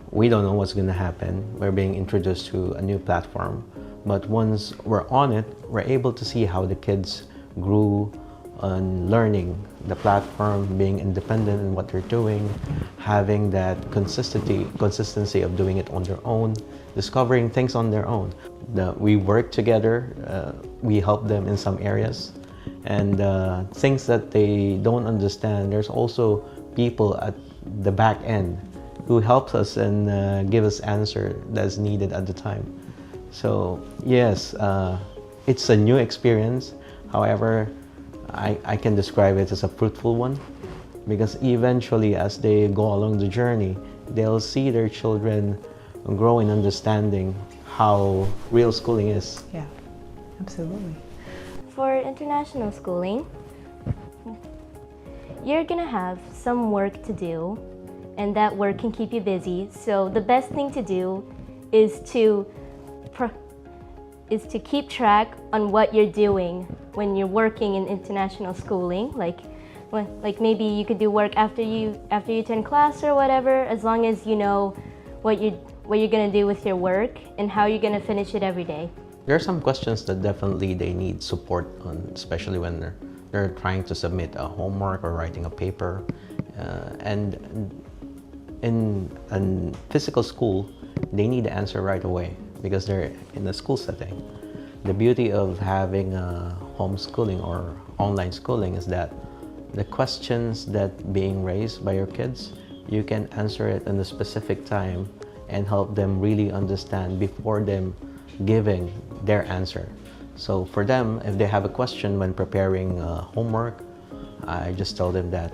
We don't know what's going to happen. We're being introduced to a new platform. But once we're on it, we're able to see how the kids grew on learning the platform, being independent in what they're doing, having that consistency of doing it on their own, discovering things on their own. We work together, we help them in some areas, and things that they don't understand, there's also people at the back end who helps us and give us answer that's needed at the time. So yes, it's a new experience. However, I can describe it as a fruitful one, because eventually as they go along the journey, they'll see their children grow in understanding how real schooling is. Yeah, absolutely. For international schooling, you're gonna have some work to do, and that work can keep you busy. So the best thing to do is to keep track on what you're doing when you're working in international schooling. Like maybe you could do work after you attend class or whatever, as long as you know what you're gonna do with your work and how you're gonna finish it every day. There are some questions that definitely they need support on, especially when they're trying to submit a homework or writing a paper. And in a physical school, they need the answer right away because they're in a school setting. The beauty of having homeschooling or online schooling is that the questions that being raised by your kids, you can answer it in a specific time and help them really understand before them giving their answer. So for them, if they have a question when preparing homework, I just tell them that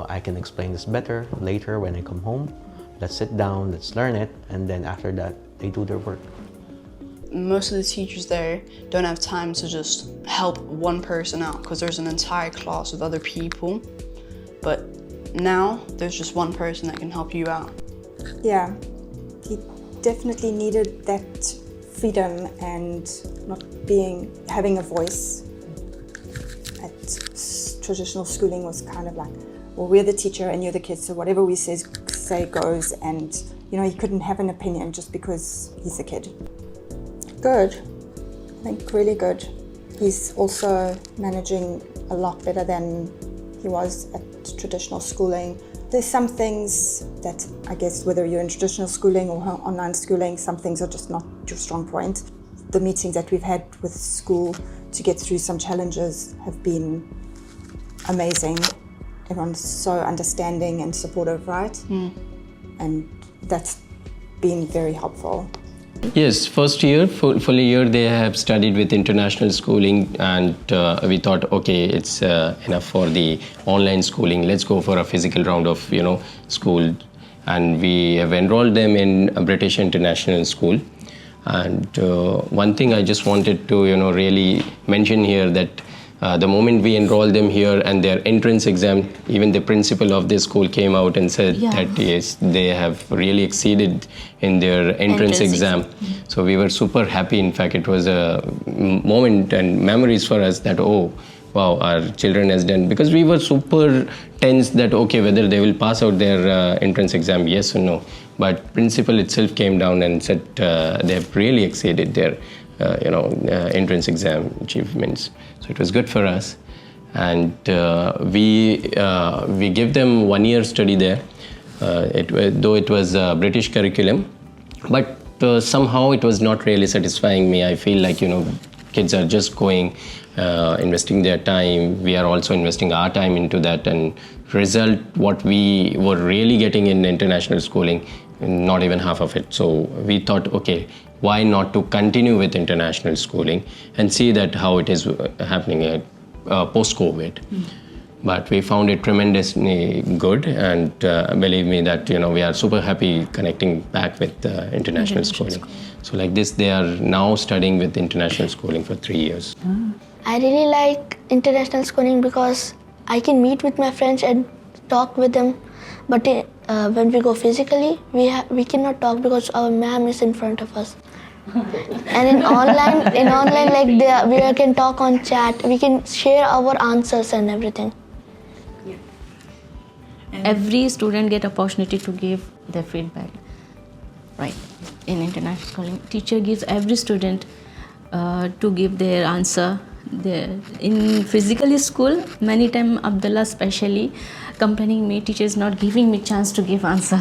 I can explain this better later when I come home. Let's sit down, let's learn it, and then after that, they do their work. Most of the teachers there don't have time to just help one person out because there's an entire class with other people. But now there's just one person that can help you out. Yeah, he definitely needed that freedom and not having a voice. At traditional schooling was kind of like, well, we're the teacher and you're the kids, so whatever we say goes, and he couldn't have an opinion just because he's a kid. Good, I think really good. He's also managing a lot better than he was at traditional schooling. There's some things that I guess whether you're in traditional schooling or online schooling, some things are just not your strong point. The meetings that we've had with school to get through some challenges have been amazing. Everyone's so understanding and supportive, right? And that's been very helpful. Yes, first year, full year, they have studied with international schooling, and we thought, okay, it's enough for the online schooling. Let's go for a physical round of, school. And we have enrolled them in a British International School. And one thing I just wanted to, really mention here that The moment we enrolled them here and their entrance exam, even the principal of this school came out and said that yes, they have really exceeded in their entrance exam. So we were super happy. In fact, it was a moment and memories for us that, oh, wow, our children has done, because we were super tense that, okay, whether they will pass out their entrance exam, yes or no. But principal itself came down and said they have really exceeded their entrance exam achievements. So it was good for us, and we give them 1 year study there. Though it was a British curriculum, but somehow it was not really satisfying me. I feel like kids are just going, investing their time. We are also investing our time into that, and result what we were really getting in international schooling, not even half of it. So we thought, okay, why not to continue with international schooling and see that how it is happening post-COVID. But we found it tremendously good, and believe me that we are super happy connecting back with international schooling. So like this, they are now studying with international schooling for 3 years. I really like international schooling because I can meet with my friends and talk with them. But when we go physically, we cannot talk because our ma'am is in front of us. And in online, like we can talk on chat. We can share our answers and everything. Every student get opportunity to give their feedback, right? In international schooling, teacher gives every student to give their answer. In physical school, many time Abdullah especially complaining me, teacher is not giving me chance to give answer.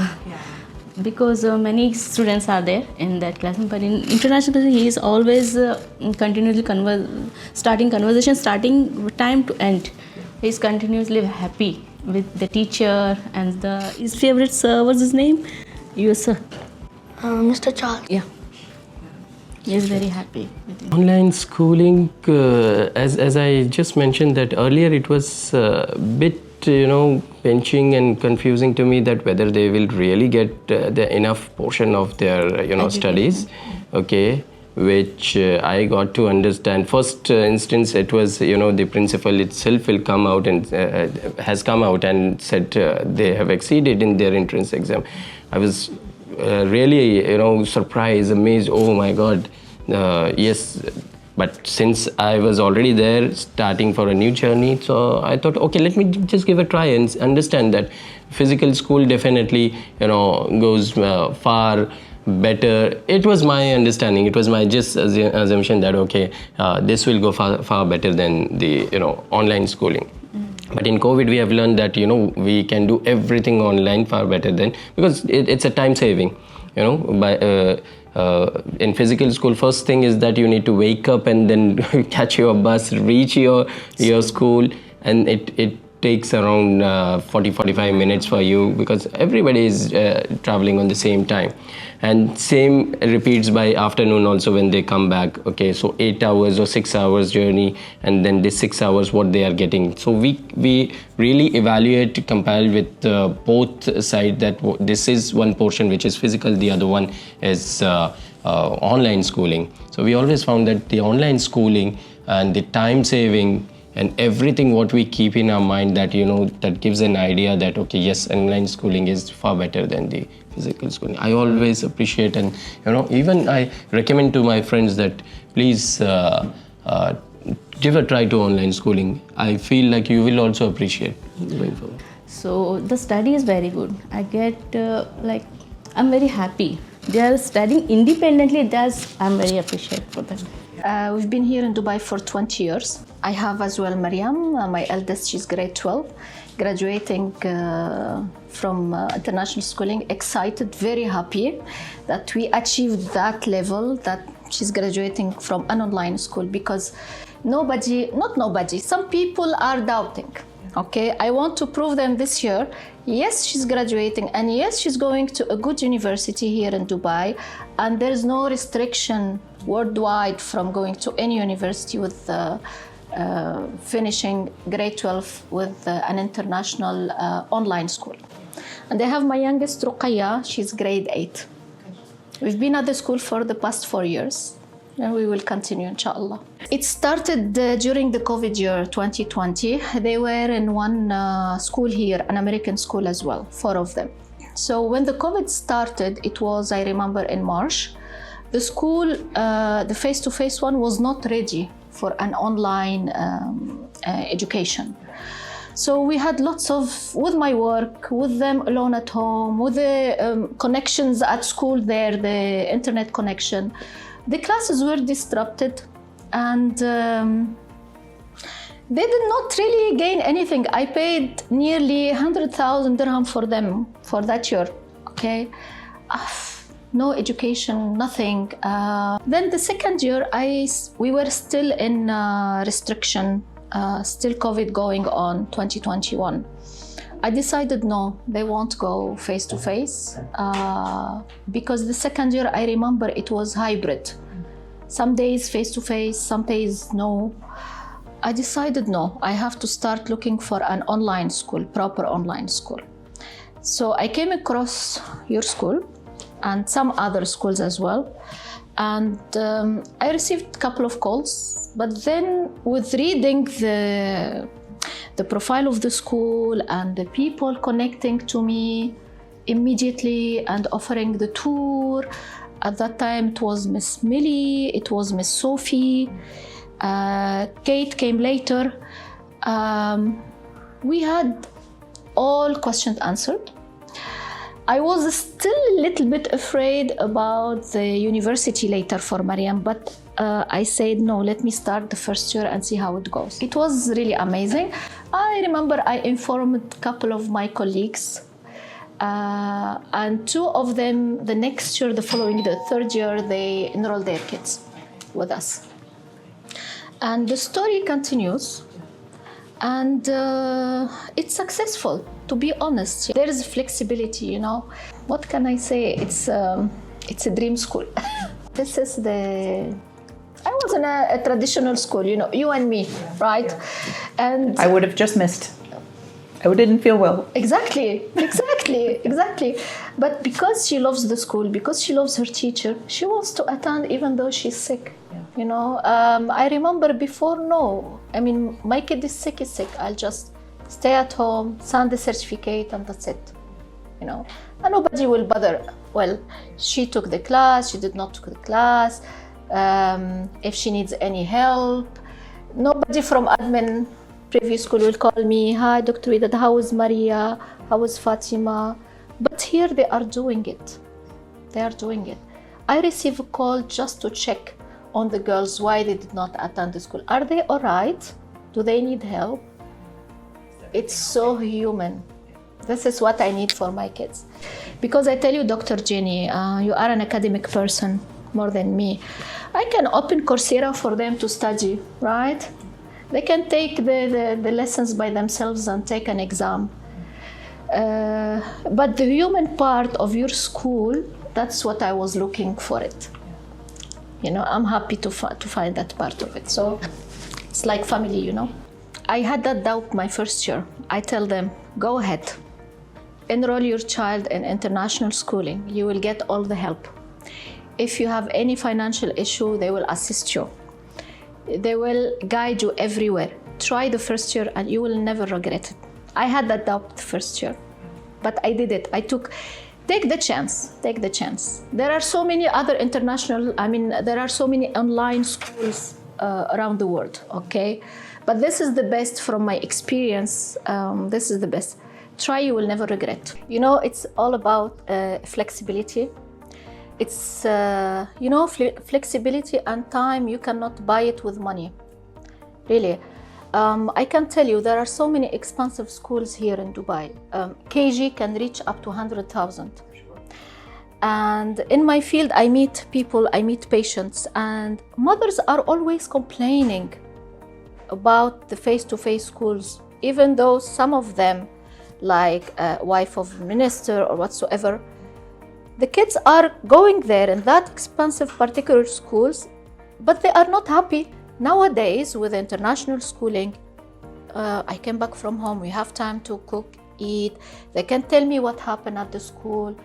Because many students are there in that class, but in international he is always continuously starting conversation, starting time to end. He is continuously happy with the teacher and his favorite sir. What's his name? Your sir. Mr. Charles. Yeah. He is very happy with him. Online schooling, as I just mentioned that earlier, it was a bit pinching and confusing to me that whether they will really get the enough portion of their studies, okay, which I got to understand. First instance, it was the principal itself will come out and has come out and said they have exceeded in their entrance exam. I was really surprised, amazed. Oh my God, yes. But since I was already there, starting for a new journey, so I thought, okay, let me just give a try and understand that physical school definitely, goes far better. It was my understanding. It was my just assumption that, okay, this will go far better than the, online schooling. But in COVID, we have learned that, we can do everything online far better than, because it's a time saving, in physical school, first thing is that you need to wake up and then catch your bus, reach your school, and it takes around 40-45 minutes for you, because everybody is traveling on the same time. And same repeats by afternoon also when they come back. Okay, so 8 hours or 6 hours journey, and then this 6 hours what they are getting. So we really evaluate, compare with both sides, that this is one portion which is physical, the other one is online schooling. So we always found that the online schooling and the time saving and everything what we keep in our mind, that that gives an idea that, okay, yes, online schooling is far better than the physical schooling. I always appreciate, and even I recommend to my friends that please give a try to online schooling. I feel like you will also appreciate going forward. So the study is very good. I get I'm very happy. They are studying independently. I'm very appreciative for that. We've been here in Dubai for 20 years. I have as well Mariam, my eldest, she's grade 12, graduating from international schooling, excited, very happy that we achieved that level, that she's graduating from an online school, because some people are doubting. Okay, I want to prove them this year. Yes, she's graduating, and yes, she's going to a good university here in Dubai, and there's no restriction worldwide from going to any university with finishing grade 12 with an international online school. And I have my youngest Ruqayya, she's grade 8. We've been at the school for the past 4 years. And we will continue, inshallah. It started during the COVID year, 2020. They were in one school here, an American school as well, 4 of them. So when the COVID started, it was, I remember, in March. The school, the face-to-face one, was not ready for an online education. So we had lots of, with my work, with them alone at home, with the connections at school there, the internet connection. The classes were disrupted, and they did not really gain anything. I paid nearly 100,000 dirham for them for that year, okay? No education, nothing. Then the second year, we were still in restriction, still COVID going on, 2021. I decided no, they won't go face to face because the second year, I remember it was hybrid. Some days face to face, some days no. I decided no, I have to start looking for an online school, proper online school. So I came across your school and some other schools as well. And I received a couple of calls, but then with reading the profile of the school and the people connecting to me immediately and offering the tour, at that time it was Miss Millie, it was Miss Sophie, Kate came later. We had all questions answered. I was still a little bit afraid about the university later for Mariam, but I said, no, let me start the first year and see how it goes. It was really amazing. I remember I informed a couple of my colleagues, and 2 of them, the next year, the following, the third year, they enrolled their kids with us. And the story continues, and it's successful, to be honest. There is flexibility, you know. What can I say? It's a dream school. This is I was in a traditional school, you know, you and me, right? And I would have just missed. I didn't feel well. Exactly. But because she loves the school, because she loves her teacher, she wants to attend even though she's sick. You know, I remember before, no. I mean, my kid is sick. I'll just stay at home, send the certificate, and that's it. You know, and nobody will bother. Well, she took the class, she did not take the class. If she needs any help, nobody from admin previous school will call me, hi, Dr. Widad, how is Maria? How is Fatima? But here they are doing it. I receive a call just to check on the girls why they did not attend the school. Are they all right? Do they need help? It's so human. This is what I need for my kids. Because I tell you, Dr. Jenny, you are an academic person more than me. I can open Coursera for them to study, right? They can take the lessons by themselves and take an exam. But the human part of your school, that's what I was looking for it. You know, I'm happy to find that part of it. So it's like family, you know. I had that doubt my first year. I tell them, go ahead. Enroll your child in international schooling. You will get all the help. If you have any financial issue, they will assist you. They will guide you everywhere. Try the first year and you will never regret it. I had that doubt the first year, but I did it. Take the chance. There are so many other there are so many online schools around the world, okay? But this is the best from my experience. This is the best. Try, you will never regret. You know, it's all about flexibility. It's, flexibility and time, you cannot buy it with money, really. I can tell you, there are so many expensive schools here in Dubai. KG can reach up to 100,000. And in my field, I meet people, I meet patients, and mothers are always complaining about the face-to-face schools, even though some of them, like a wife of a minister or whatsoever, the kids are going there in that expensive particular schools, but they are not happy. Nowadays, with international schooling, I came back from home, we have time to cook, eat. They can tell me what happened at the school.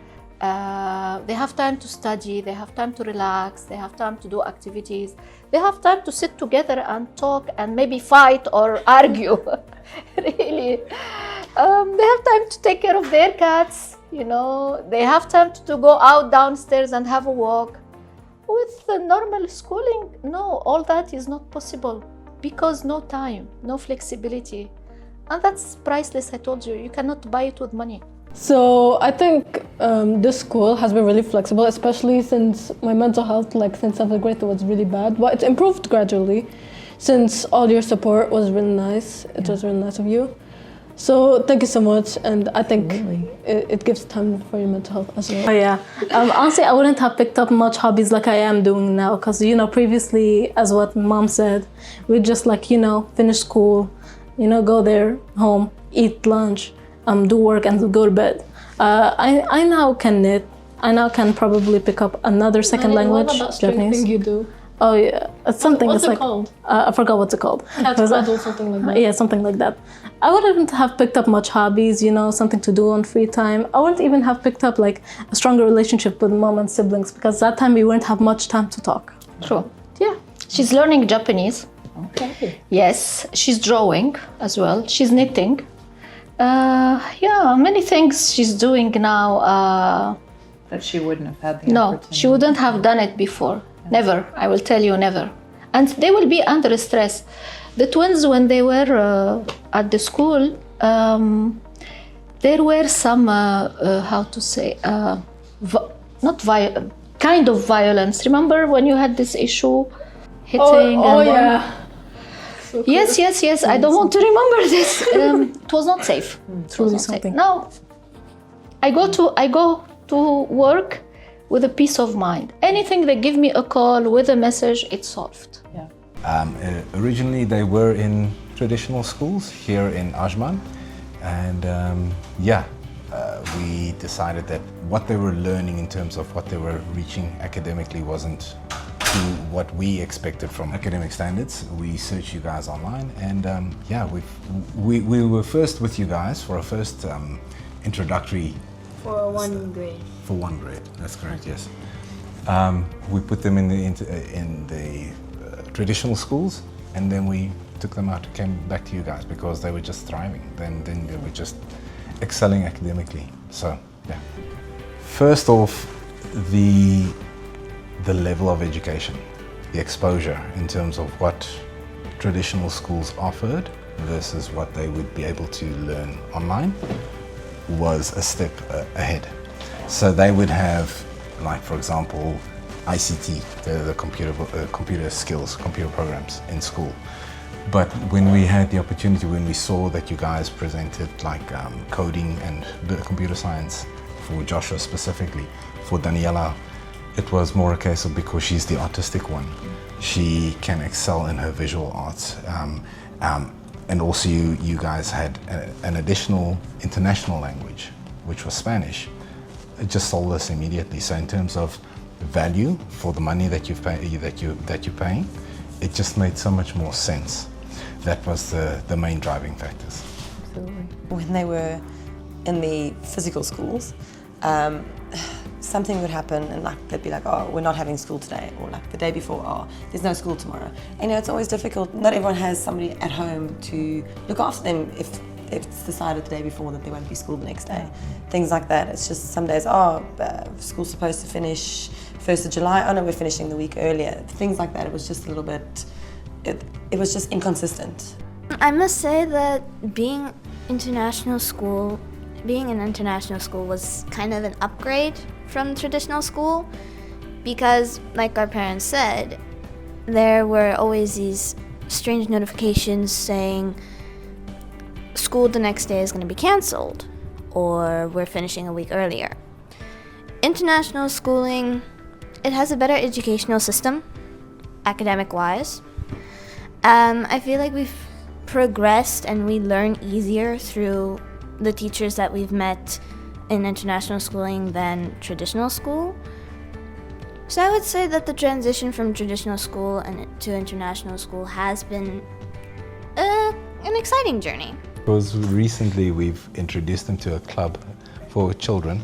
They have time to study, they have time to relax, they have time to do activities, they have time to sit together and talk and maybe fight or argue. Really. They have time to take care of their cats, you know, they have time to go out downstairs and have a walk. With the normal schooling, no, all that is not possible because no time, no flexibility. And that's priceless, I told you. You cannot buy it with money. So I think this school has been really flexible, especially since my mental health, like since 7th grade, was really bad. But it's improved gradually since all your support was really nice. It was really nice of you. So thank you so much, and I think it gives time for your mental health as well. Oh yeah, honestly, I wouldn't have picked up much hobbies like I am doing now, because you know, previously, as what mom said, we just like, you know, finish school, you know, go there, home, eat lunch, do work and go to bed. I now can knit. I now can probably pick up another second language, what about Japanese. thing you do? Oh yeah, it's something. What's it's it like called? I forgot what's it called. Cat's Cradle, something like that. Yeah, something like that. I wouldn't have picked up much hobbies, you know, something to do on free time. I wouldn't even have picked up like a stronger relationship with mom and siblings, because that time we wouldn't have much time to talk. True. Yeah. She's learning Japanese. Okay. Yes. She's drawing as well. She's knitting. Yeah, many things she's doing now. That she wouldn't have had the No, opportunity. she wouldn't have done it before. Never. I will tell you, never. And they will be under stress. The twins, when they were at the school, there were some, how to say, kind of violence. Remember when you had this issue, hitting? Oh yeah. So cool. Yes. I don't want to remember this. It was not safe. It's really something. Now, I go to work with a peace of mind. Anything they give me a call with a message, it's solved. Originally, they were in traditional schools here in Ajman, and we decided that what they were learning in terms of what they were reaching academically wasn't to what we expected from academic standards. We searched you guys online, and we were first with you guys for a first introductory. For 1 grade. For 1 grade, that's correct. Yes, we put them in the traditional schools, and then we took them out, came back to you guys because they were just thriving. Then they were just excelling academically. So yeah. First off, the level of education, the exposure in terms of what traditional schools offered versus what they would be able to learn online was a step ahead. So they would have, like for example, ICT, the computer skills, computer programs in school. But when we had the opportunity, when we saw that you guys presented like coding and computer science for Joshua specifically, for Daniela, it was more a case of, because she's the artistic one, she can excel in her visual arts. And also you guys had an additional international language, which was Spanish. It just sold us immediately. So in terms of value for the money that you're paying, it just made so much more sense. That was the main driving factors. Absolutely. When they were in the physical schools, something would happen and like they'd be like, oh, we're not having school today, or like the day before, oh, there's no school tomorrow. And you know, it's always difficult. Not everyone has somebody at home to look after them if it's decided the day before that there won't be school the next day. Things like that. It's just some days, school's supposed to finish 1st of July, oh no, we're finishing the week earlier. Things like that. It was just a little bit, it was just inconsistent. I must say that being in international school was kind of an upgrade from traditional school, because like our parents said, there were always these strange notifications saying school the next day is going to be cancelled, or we're finishing a week earlier. International schooling, it has a better educational system, academic-wise. I feel like we've progressed and we learn easier through the teachers that we've met in international schooling than traditional school. So I would say that the transition from traditional school to international school has been an exciting journey. Because recently we've introduced them to a club for children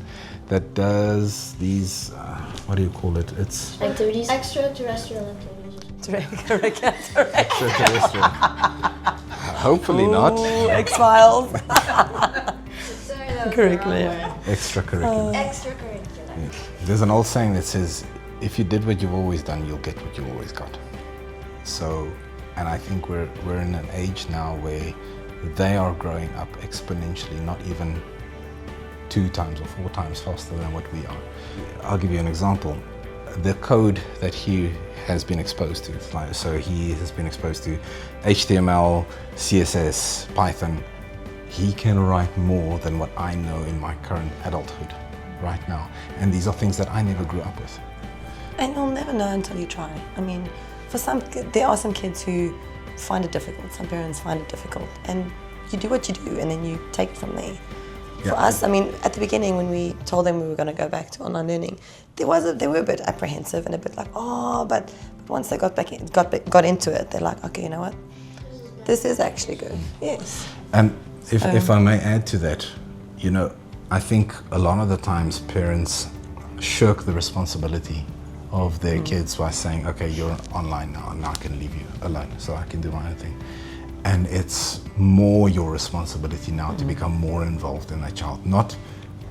that does these, what do you call it? It's Activities? Extraterrestrial activities. extraterrestrial. Hopefully not. X-Files. Curriculum. Extracurricular. Extracurricular. There's an old saying that says, if you did what you've always done, you'll get what you always got. So, and I think we're in an age now where they are growing up exponentially, not even 2 times or 4 times faster than what we are. I'll give you an example. The code that he has been exposed to, so he has been exposed to HTML, CSS, Python. He can write more than what I know in my current adulthood right now. And these are things that I never grew up with. And you'll never know until you try. I mean, there are some kids who find it difficult, some parents find it difficult, and you do what you do and then you take it from there. For us, I mean, at the beginning when we told them we were going to go back to online learning, they were a bit apprehensive and a bit like, oh, but once they got into it, they're like, okay, you know what? This is actually good. Yes. And if I may add to that, you know, I think a lot of the times parents shirk the responsibility of their kids by saying, okay, you're online now, and now I can leave you alone so I can do my own thing. And it's more your responsibility now to become more involved in that child. Not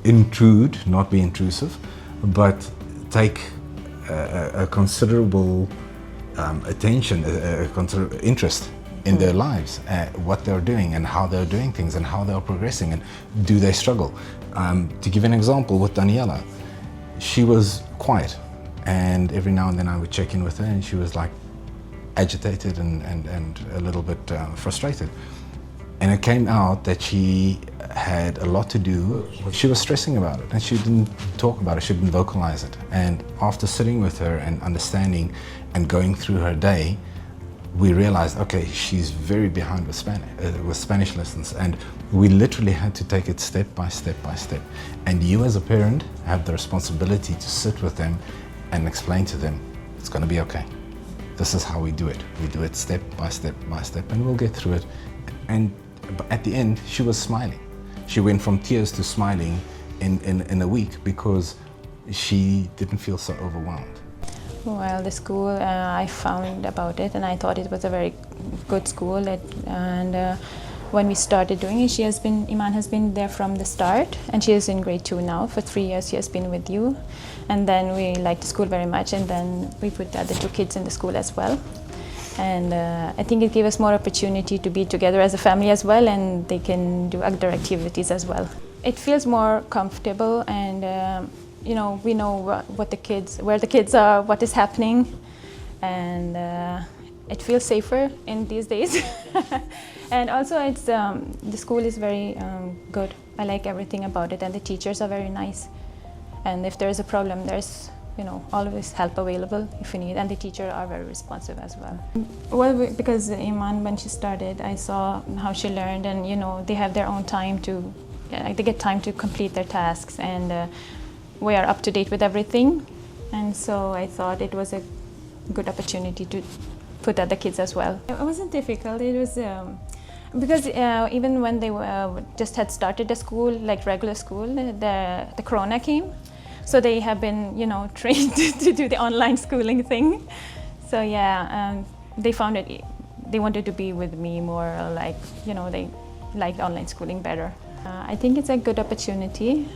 intrude, not be intrusive, but take a considerable attention, interest in their lives, what they're doing and how they're doing things and how they're progressing and do they struggle. To give an example with Daniela, she was quiet and every now and then I would check in with her and she was like agitated and a little bit frustrated. And it came out that she had a lot to do. She was stressing about it and she didn't talk about it, she didn't vocalize it. And after sitting with her and understanding and going through her day, we realized, okay, she's very behind with Spanish lessons, and we literally had to take it step by step by step. And you as a parent have the responsibility to sit with them and explain to them, it's going to be okay. This is how we do it. We do it step by step by step, and we'll get through it. And at the end, she was smiling. She went from tears to smiling in a week because she didn't feel so overwhelmed. Well, the school, I found about it and I thought it was a very good school. And when we started doing it, Iman has been there from the start, and she is in grade 2 now. For 3 years she has been with you. And then we liked the school very much, and then we put the other 2 kids in the school as well. And I think it gave us more opportunity to be together as a family as well, and they can do other activities as well. It feels more comfortable, and you know, we know where the kids are, what is happening, and it feels safer in these days. And also, it's the school is very good. I like everything about it, and the teachers are very nice. And if there is a problem, there's always help available if you need, and the teachers are very responsive as well. Well, because Iman, when she started, I saw how she learned, and they have their own time they get time to complete their tasks, and we are up to date with everything, and so I thought it was a good opportunity to put other kids as well. It wasn't difficult. It was because even when they just had started the school, like regular school, the corona came, so they have been trained to do the online schooling thing. So yeah, they found it. They wanted to be with me more, like they liked online schooling better. I think it's a good opportunity.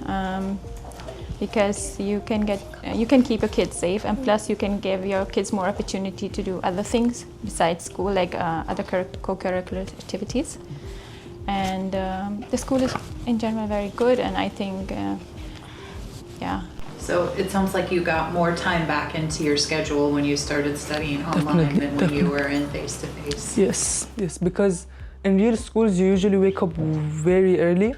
Because you can keep your kids safe, and plus you can give your kids more opportunity to do other things besides school, like other co-curricular activities. And the school is in general very good, and I think, yeah. So it sounds like you got more time back into your schedule when you started studying online than when you were in face-to-face. Yes, because in real schools you usually wake up very early,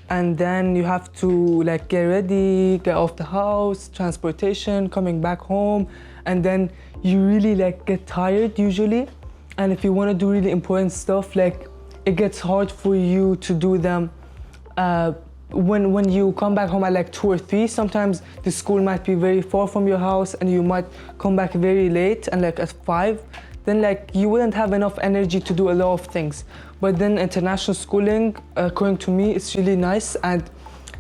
and then you have to get ready, get off the house, transportation, coming back home, and then you really get tired usually. And if you want to do really important stuff, it gets hard for you to do them when you come back home at 2 or 3. Sometimes the school might be very far from your house, and you might come back very late and at 5. Then you wouldn't have enough energy to do a lot of things. But then international schooling, according to me, it's really nice, and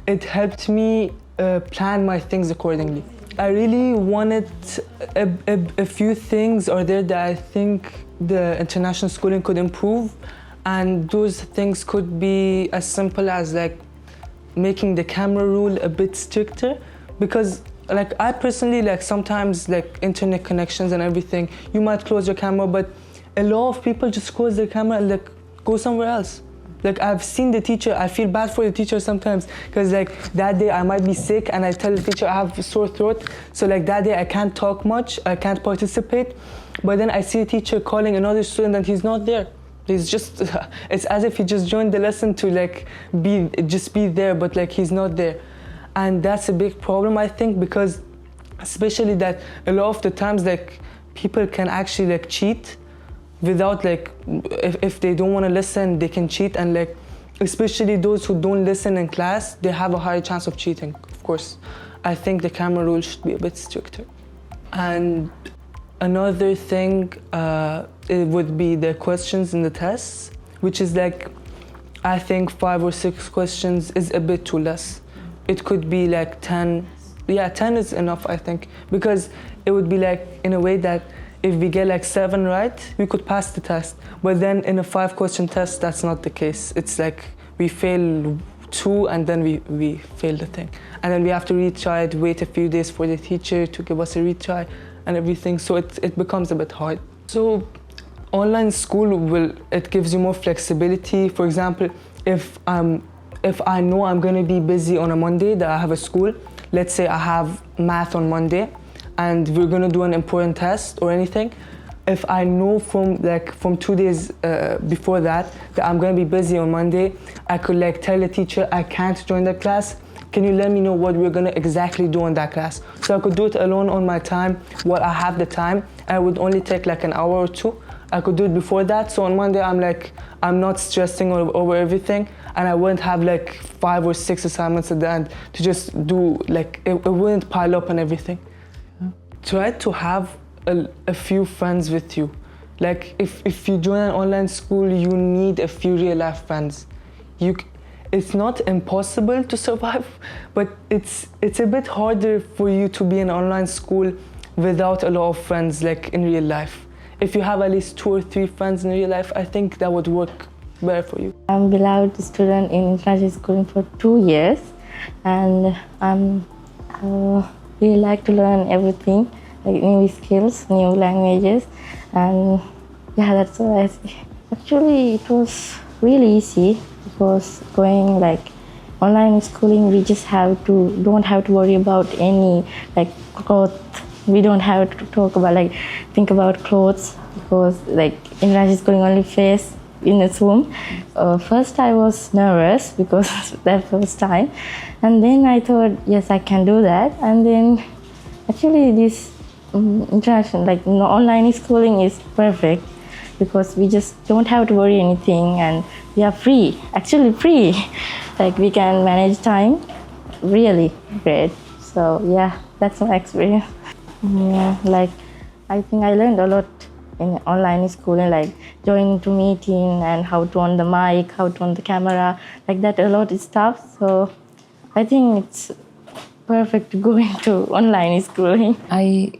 it helped me plan my things accordingly. I really wanted a few things are there that I think the international schooling could improve, and those things could be as simple as like making the camera rule a bit stricter, because like I personally like sometimes like internet connections and everything, you might close your camera, but a lot of people just close their camera and like go somewhere else. Like I've seen the teacher, I feel bad for the teacher sometimes, because like that day I might be sick and I tell the teacher I have a sore throat, so like that day I can't talk much, I can't participate, but then I see a teacher calling another student and he's not there. He's just, it's as if he just joined the lesson to like be there, but like he's not there. And that's a big problem, I think, because especially that a lot of the times like people can actually like cheat without like, if they don't want to listen, they can cheat, and like especially those who don't listen in class, they have a higher chance of cheating, of course. I think the camera rule should be a bit stricter. And another thing it would be the questions in the tests, which is like, I think 5 or 6 questions is a bit too less. It could be like 10. Yeah, 10 is enough, I think, because it would be like in a way that if we get like 7 right, we could pass the test. But then in a 5-question test, that's not the case. It's like we fail 2 and then we fail the thing. And then we have to retry it, wait a few days for the teacher to give us a retry and everything. So it becomes a bit hard. So online school it gives you more flexibility. For example, if I know I'm gonna be busy on a Monday that I have a school, let's say I have math on Monday, and we're gonna do an important test or anything, if I know from 2 days before that I'm gonna be busy on Monday, I could like tell the teacher I can't join the class. Can you let me know what we're gonna exactly do in that class? So I could do it alone on my time, while I have the time, and it would only take like an hour or 2. I could do it before that, so on Monday I'm not stressing over everything, and I wouldn't have like 5 or 6 assignments at the end to just do, like it wouldn't pile up and everything. Try to have a few friends with you. Like if you join an online school, you need a few real life friends. It's not impossible to survive, but it's a bit harder for you to be in online school without a lot of friends like in real life. If you have at least 2 or 3 friends in real life, I think that would work better for you. I'm a beloved student in international schooling for 2 years, and I'm really like to learn everything, like new skills, new languages, and yeah, that's what I see. Actually, it was really easy because going like online schooling, we just don't have to worry about any like clothes. We don't have to think about clothes, because like international schooling only face in its room. First I was nervous because that first time, and then I thought yes, I can do that. And then actually this international online schooling is perfect, because we just don't have to worry anything, and we are free, actually free. Like we can manage time really great. So yeah, that's my experience. Yeah, like I think I learned a lot in online schooling, like joining to meeting and how to on the mic, how to on the camera, like that, a lot of stuff. So I think it's perfect to go into online schooling. I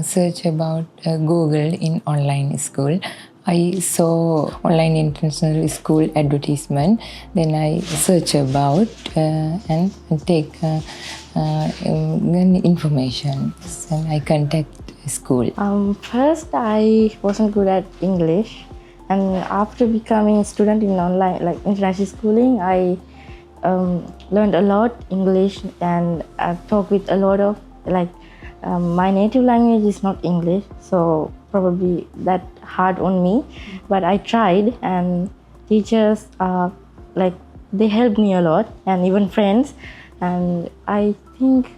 search about Google in online school. I saw online international school advertisement. Then I search about and take information. And I contact school. First, I wasn't good at English, and after becoming a student in online international schooling, I learned a lot English, and I talk with a lot of my native language is not English, so probably that hard on me, but I tried, and teachers they helped me a lot, and even friends. And I think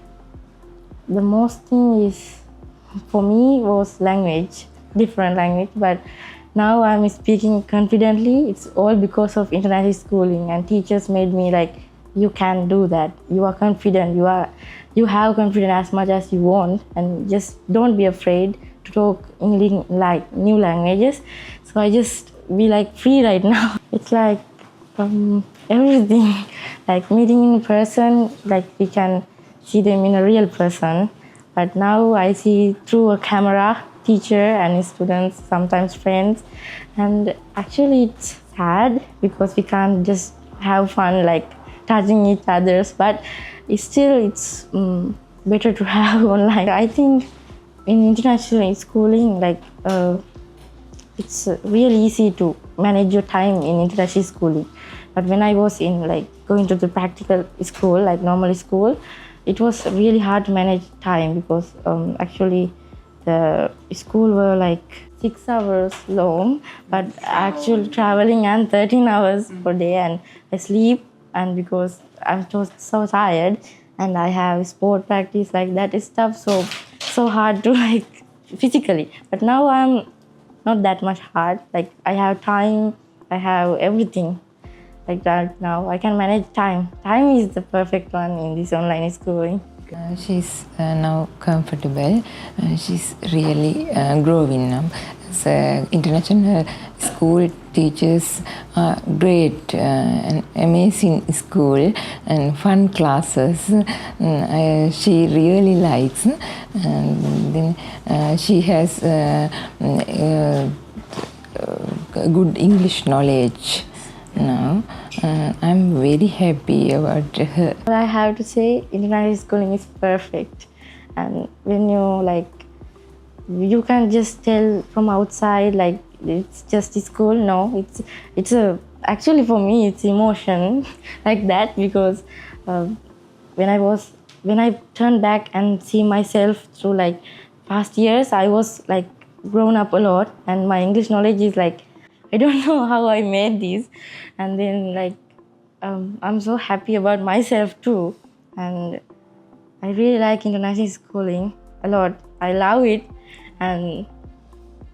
the most thing is for me was language, different language, but now I'm speaking confidently. It's all because of international schooling, and teachers made me you can do that. You are confident. You have confidence as much as you want, and just don't be afraid to talk English, new languages. So I just be free right now. It's everything, meeting in person. We can see them in a real person. But now I see through a camera, teacher and students, sometimes friends. And actually it's sad because we can't just have fun like touching each other's, but it's better to have online. I think in international schooling, like it's really easy to manage your time in international schooling. But when I was in like going to the practical school, like normal school, it was really hard to manage time because actually the school were like 6 hours long, but actually traveling and 13 hours per day, and I sleep, and because I'm so tired and I have sport practice like that stuff, so hard to like physically. But now I'm not that much hard, like I have time, I have everything. Like that now I can manage time. Time is the perfect one in this online schooling. She's now comfortable. She's really growing now. As international school teachers are great and amazing school and fun classes. She really likes. And then she has good English knowledge now. I'm very happy about her. I have to say international schooling is perfect, and when you can just tell from outside like it's just a school. No, it's actually for me it's emotion like that, because when I turn back and see myself through like past years, I was like grown up a lot, and my English knowledge is like, I don't know how I made this. And then like I'm so happy about myself too, and I really like international schooling a lot. I love it, and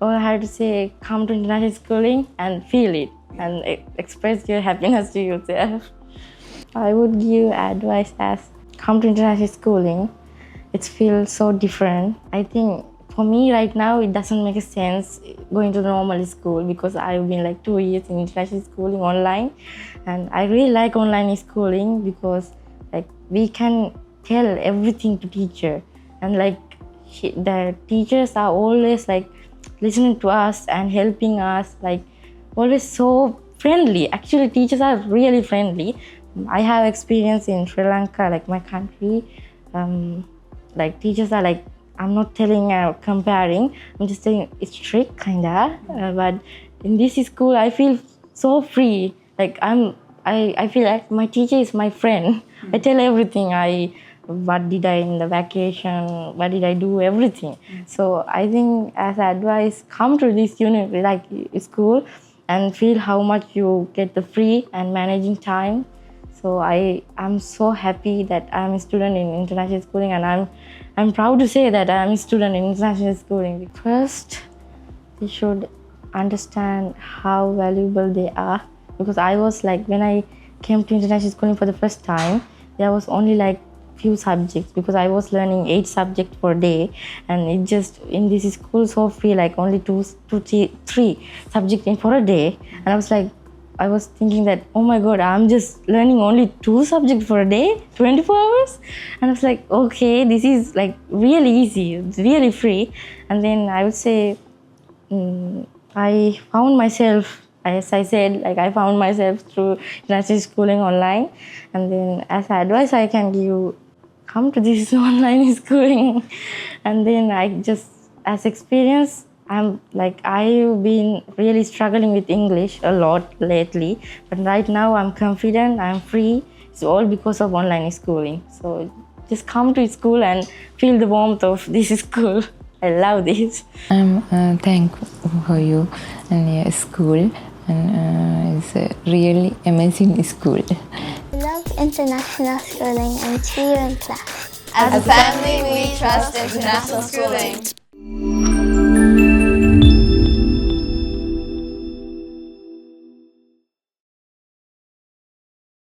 all I have to say, come to international schooling and feel it and express your happiness to yourself. I would give advice as come to international schooling. It feels so different. I think for me right now, it doesn't make sense going to the normal school because I've been like 2 years in international schooling online, and I really like online schooling because like we can tell everything to teacher, and like the teachers are always like listening to us and helping us, like always so friendly. Actually, teachers are really friendly. I have experience in Sri Lanka, like my country. Like teachers are like, I'm not telling comparing, I'm just saying it's strict kinda, but in this school I feel so free. Like I feel like my teacher is my friend. I tell everything. What did I in the vacation, what did I do, everything. So I think as advice, come to this like school and feel how much you get the free and managing time. So I'm so happy that I'm a student in international schooling, and I'm proud to say that I'm a student in international schooling. First, they should understand how valuable they are, because I was like, when I came to international schooling for the first time, there was only like few subjects, because I was learning 8 subjects per day, and it just in this school so free, like only 3 subjects for a day. And I was thinking that, oh my god, I'm just learning only 2 subjects for a day, 24 hours. And I was like, okay, this is like really easy, it's really free. And then I would say I found myself, as I said, like I found myself through international schooling online. And then as advice I can give, come to this online schooling. And then I just, as experience, I've been really struggling with English a lot lately, but right now I'm confident, I'm free. It's all because of online schooling. So just come to school and feel the warmth of this school. I love this. I'm thankful for you and your school, and it's a really amazing school. I love international schooling and see you in class. As a family, we trust international schooling.